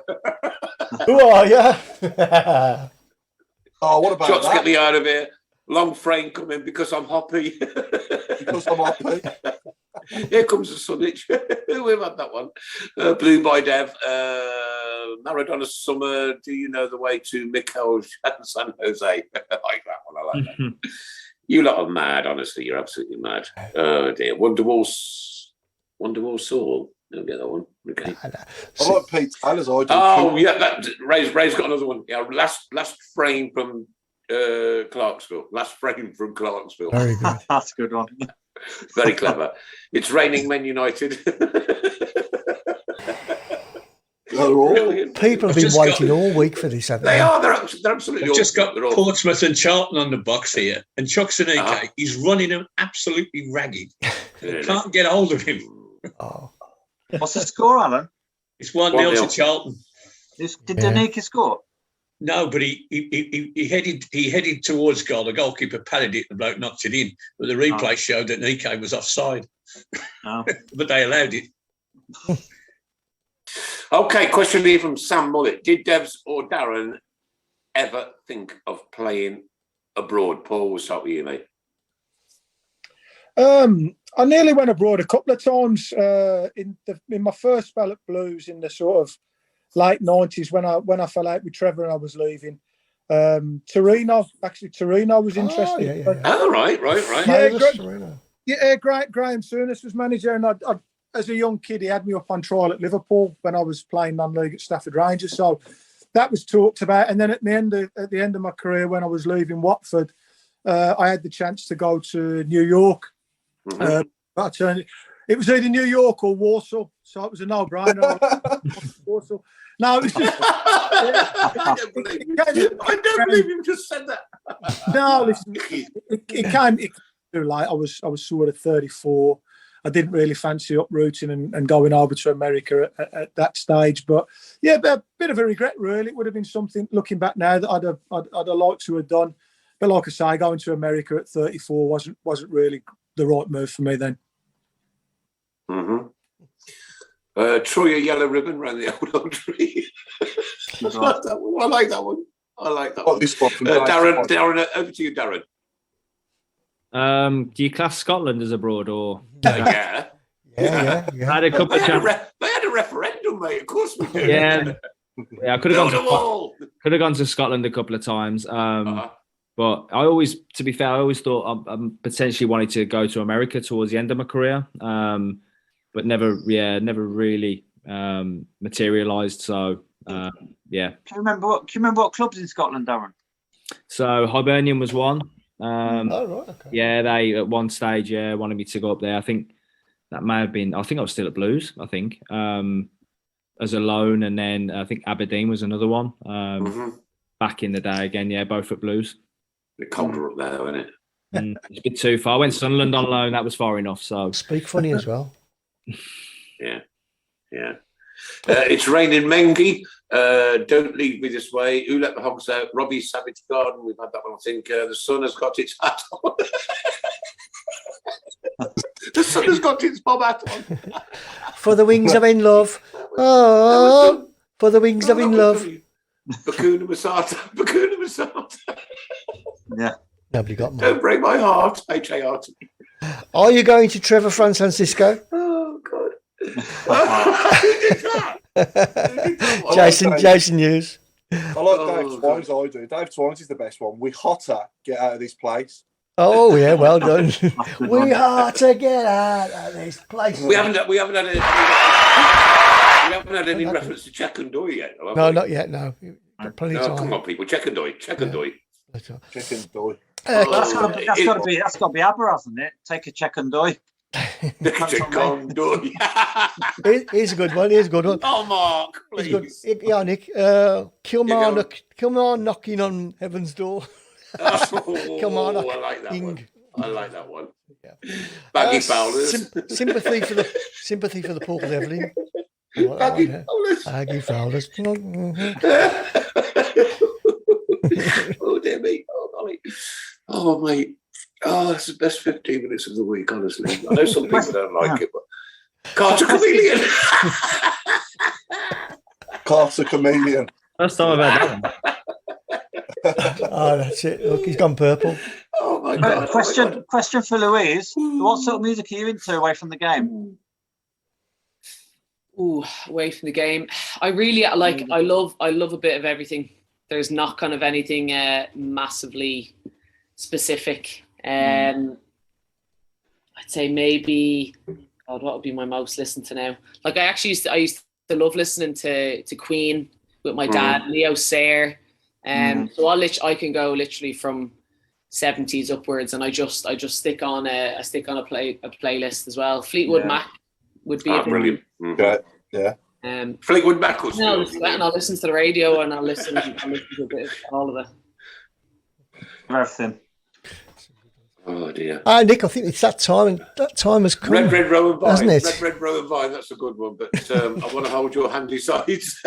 Who are you? Oh, what about Shots that? Get me out of here. Long frame coming because I'm happy. Because I'm happy. Here comes the Sunich. We've had that one. Blue by Dev. Maradona Summer. Do you know the way to Mikel and San Jose? I like that one. You lot are mad, honestly. You're absolutely mad. Oh, dear. Wonderwall Saul. Don't get that one. Okay. I like Pete Taylor's idea. Oh, yeah. Ray's got another one. Yeah, last frame from Clarksville. Last frame from Clarksville. Very good. That's a good one. Very clever. It's raining Men United. People have been waiting all week for this, haven't they? They are. They're absolutely. I've just got Portsmouth and Charlton on the box here, and Chuck Sanike, he's running them absolutely ragged. Can't get hold of him. Oh. What's the score, Alan? It's 1-0 to Charlton. Did Daniki score? No, but he headed towards goal. The goalkeeper padded it, the bloke knocked it in. But the replay showed that Nike was offside. Oh. But they allowed it. Okay, question here from Sam Mullet. Did Devs or Darren ever think of playing abroad? Paul, we'll start with you, mate. I nearly went abroad a couple of times in my first spell at Blues in the sort of late 90s when I fell out with Trevor and I was leaving. Torino was interesting. Oh, right. Yeah, Graham Souness was manager, and I as a young kid, he had me up on trial at Liverpool when I was playing non-league at Stafford Rangers. So that was talked about. And then at the end of my career, when I was leaving Watford, I had the chance to go to New York. Mm-hmm. It was either New York or Warsaw, so it was a no-brainer. Warsaw. No, it was just. I don't believe you just said that. No, listen, it came too late. I was sort of 34. I didn't really fancy uprooting and going over to America at that stage. But yeah, a bit of a regret, really. It would have been something, looking back now, that I'd have liked to have done. But like I say, going to America at 34 wasn't really the right move for me then. Mm-hmm. Troy, a yellow ribbon around the old tree. I like that one. Darren, over to you, Darren. Do you class Scotland as abroad or? Yeah. Had a couple they had a referendum, mate. Of course we do. Yeah, I could have gone to Scotland a couple of times. But I always thought I potentially wanted to go to America towards the end of my career. But never really materialised. So yeah. Can you remember what clubs in Scotland, Darren? So Hibernian was one. Okay. Yeah, they at one stage wanted me to go up there. I think that may have been. I think I was still at Blues. I think as a loan, and then I think Aberdeen was another one. Back in the day again. Yeah, both at Blues. A bit colder up there, isn't it? It's a bit too far. I went Sunderland on loan. That was far enough. So speak funny as well. Yeah. It's raining Mengi. Don't leave me this way. Who let the hogs out? Robbie Savage Garden. We've had that one. I think the sun has got its hat on. The sun has got its bob hat on. For the wings of in love. Oh, for the wings of in love. Bakuna Masata. Yeah. Nobody got mine. Don't break my heart. H-A-R-T. Are you going to Trevor Francisco? Oh, God. Jason Hughes. I like Dave Twines. I do. Dave Twines is the best one. We hotter get out of this place. Oh yeah, well done. We are to get out of this place. We haven't had any reference to Check and Doy yet. No, not yet. No, plenty of time. Come on, people. Check and Doy. Check and Doy. That's got to be ABBA, hasn't it? Take a check and doy. Check and Doy. Here's a good one. Here's a good one. Oh, Mark, please. Yeah, Nick. Kilmarnock knocking on heaven's door. Kilmarnock. I like that one. I like that one. Yeah. Baggy Fowlers. Sympathy for the Paul Devlin. Baggy Fowlers. Baggy Fowlers. Oh dear me. Oh golly. Oh mate. Oh, it's the best 15 minutes of the week, honestly. I know some people don't like it, but Carter Chameleon. Carter Chameleon. First time I've had that one. Oh, that's it. Look, he's gone purple. Oh my god. Question for Louise. What sort of music are you into away from the game? Ooh, away from the game. I really like. I love a bit of everything. There's not kind of anything massively specific. I'd say maybe. God, what would be my most listened to now? Like I used to love listening to Queen with my dad, Leo Sayer. So I can go literally from 70s upwards, and I just stick on a playlist as well. Fleetwood Mac would be brilliant. Yeah. Fleetwood Mac was and I'll listen to the radio and I'll listen to a bit of all of it. Everything. Oh dear. Nick, I think it's that time, and that time has come. Red Row and Vine, hasn't it? Red Row and Vine, that's a good one, but I want to hold your handy sides.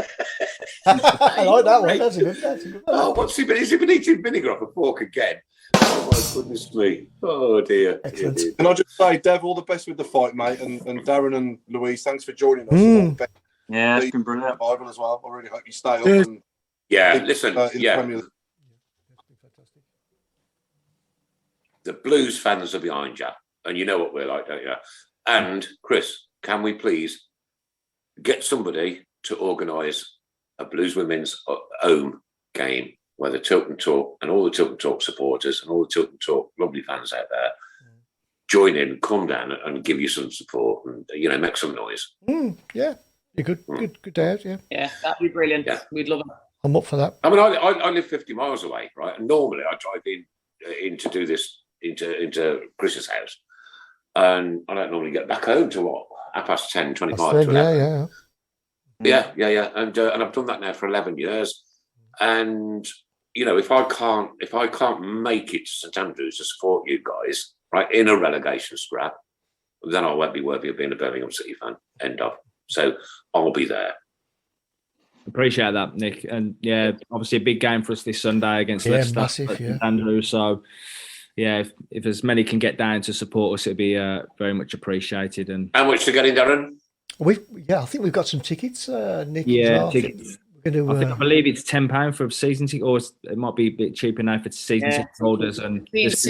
I like that one. That's a good one. Oh, what's he been? Has he been eating vinegar off a fork again? Oh my goodness me. Oh dear. Excellent. Can I just say, Dev, all the best with the fight, mate, and Darren and Louise, thanks for joining us. Yeah, it's been brilliant. Bible as well. I really hope you stay up. And listen, the Blues fans are behind you, and you know what we're like, don't you? And Chris, can we please get somebody to organise a Blues women's home game where the Tilton Talk and all the Tilton Talk supporters and all the Tilton Talk lovely fans out there join in, come down and give you some support and make some noise. Yeah, you're good day out. Yeah, that'd be brilliant. Yeah. We'd love it. I'm up for that. I mean, I live 50 miles away, right? And normally I drive in to do this into Chris's house, and I don't normally get back home to 10:10, 25. Yeah. And I've done that now for 11 years, and if I can't make it to St Andrews to support you guys, right, in a relegation scrap, then I won't be worthy of being a Birmingham City fan. End of. So I'll be there. Appreciate that, Nick, and obviously a big game for us this Sunday against Leicester. Massive, St Andrews. So. Yeah, if as many can get down to support us, it'd be very much appreciated. And how much to get in, Darren? I think we've got some tickets, Nick. Yeah, tickets. I believe it's £10 for a season ticket, or it might be a bit cheaper now for season ticket holders. And six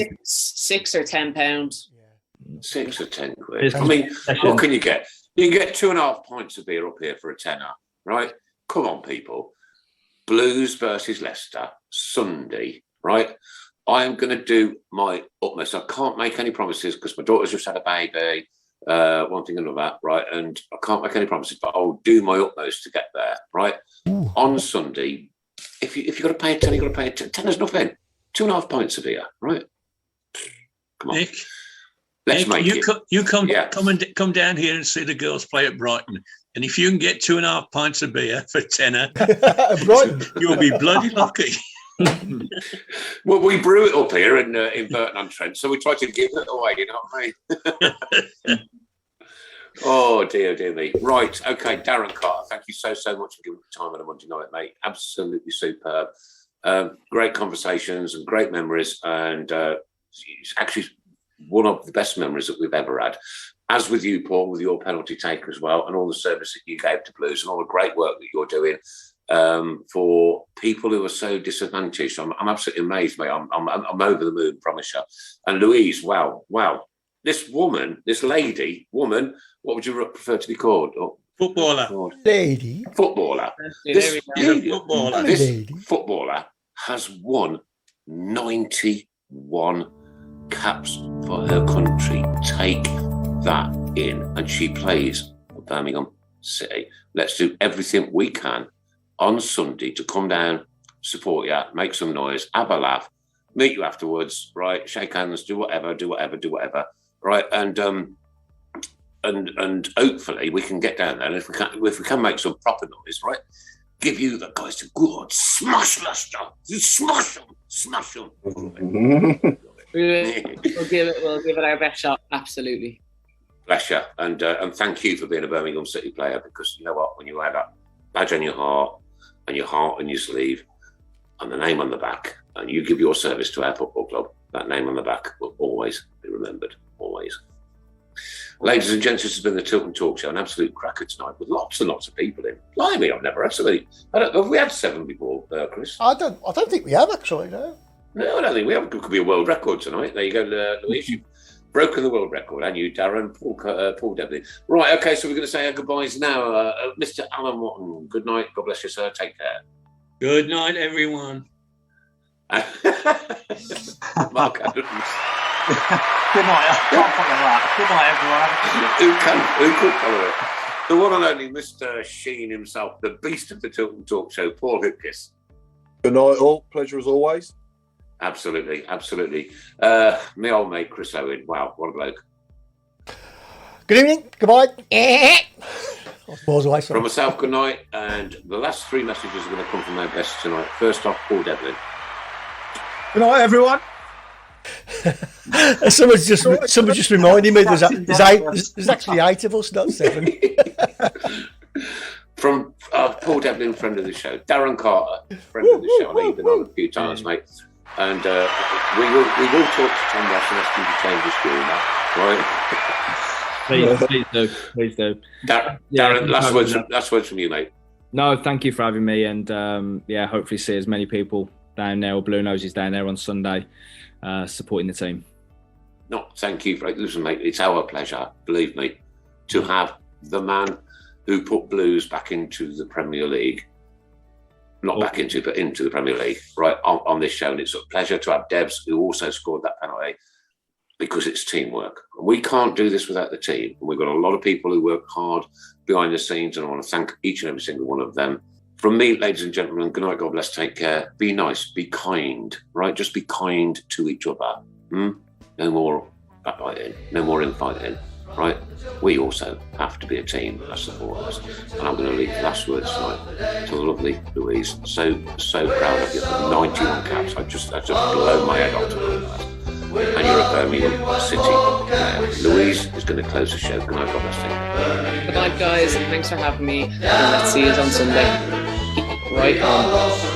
or £10. £6 or £10. I mean, what can you get? You can get 2.5 pints of beer up here for a tenner, right? Come on, people. Blues versus Leicester, Sunday, right? I am going to do my utmost. I can't make any promises because my daughter's just had a baby, one thing and another, right? And I can't make any promises, but I'll do my utmost to get there, right? Ooh. On Sunday, if you've got to pay a tenner, you've got to pay a tenner. Tenner's nothing. 2.5 pints of beer, right? Come on. Nick, let's make it. Come down here and see the girls play at Brighton. And if you can get 2.5 pints of beer for tenner, you'll be bloody lucky. Well, we brew it up here in Burton-on-Trent, so we try to give it away, you know what I mean? Oh, dear me. Right, okay, Darren Carter, thank you so much for giving me time on a Monday night, mate. Absolutely superb. Great conversations and great memories, and it's actually one of the best memories that we've ever had. As with you, Paul, with your penalty take as well, and all the service that you gave to Blues and all the great work that you're doing. For people who are so disadvantaged, I'm absolutely amazed, mate. I'm over the moon, promise you. And Louise, wow, this lady, what would you prefer to be called? Or Footballer. Lady. Footballer. This footballer. This footballer has won 91 caps for her country. Take that in. And she plays for Birmingham City. Let's do everything we can on Sunday to come down, support you, make some noise, have a laugh, meet you afterwards, right? Shake hands, do whatever, right? And hopefully we can get down there. And if we can make some proper noise, right? Give you the guys a good smash, Leicester. Smash them. We'll give it our best shot. Absolutely. Bless you. And thank you for being a Birmingham City player, because you know what? When you wear that badge on your heart and your heart on your sleeve and the name on the back, and you give your service to our football club, that name on the back will always be remembered. Always. Ladies and gents, this has been the Tilton Talk Show, an absolute cracker tonight with lots and lots of people in. Blimey, I've never had so many. Have we had 7 before, Chris? I don't think we have, actually, no. No, I don't think we have. It could be a world record tonight. There you go, Louise. You've broken the world record, and you, Darren, Paul Devlin. Right, okay, so we're going to say our goodbyes now. Mr. Alan Watton, good night. God bless you, sir. Take care. Good night, everyone. Mark Adams. Good night. I can't follow that. Good night, everyone. Who could follow it? The one and only Mr. Sheen himself, the beast of the Tilton Talk Show, Paul Hipkiss. Good night, all. Pleasure as always. Absolutely. My old mate, Chris Owen. Wow, what a bloke. Good evening. Goodbye. From myself, good night. And the last 3 messages are going to come from our guests tonight. First off, Paul Devlin. Good night, everyone. Someone just reminded me there's actually 8 of us, not 7. From Paul Devlin, friend of the show. Darren Carter, friend of the show. I know you've been on a few times, mate. And we will talk to Tom Ross and ask him to change his school now, right? Please do. Darren, last words from you, mate. No, thank you for having me, and hopefully see as many people down there, or Blue Noses down there on Sunday, supporting the team. No, thank you for it. Listen, mate, it's our pleasure, believe me, to have the man who put Blues back into the Premier League. Not back into, but into the Premier League, right, on this show. And it's a pleasure to have Debs, who also scored that penalty, because it's teamwork. And we can't do this without the team. And we've got a lot of people who work hard behind the scenes, and I want to thank each and every single one of them. From me, ladies and gentlemen, good night, God bless, take care. Be nice, be kind, right? Just be kind to each other. No more backbiting, no more infighting, right? We also have to be a team that supports us. And I'm going to leave the last words tonight to the lovely Louise. So proud of you. 91 caps. I just blown my head off to do that. And you're a Birmingham City player. Louise is going to close the show. Good night, God bless you. Good night, guys. Thanks for having me. And let's see you on Sunday. Right on.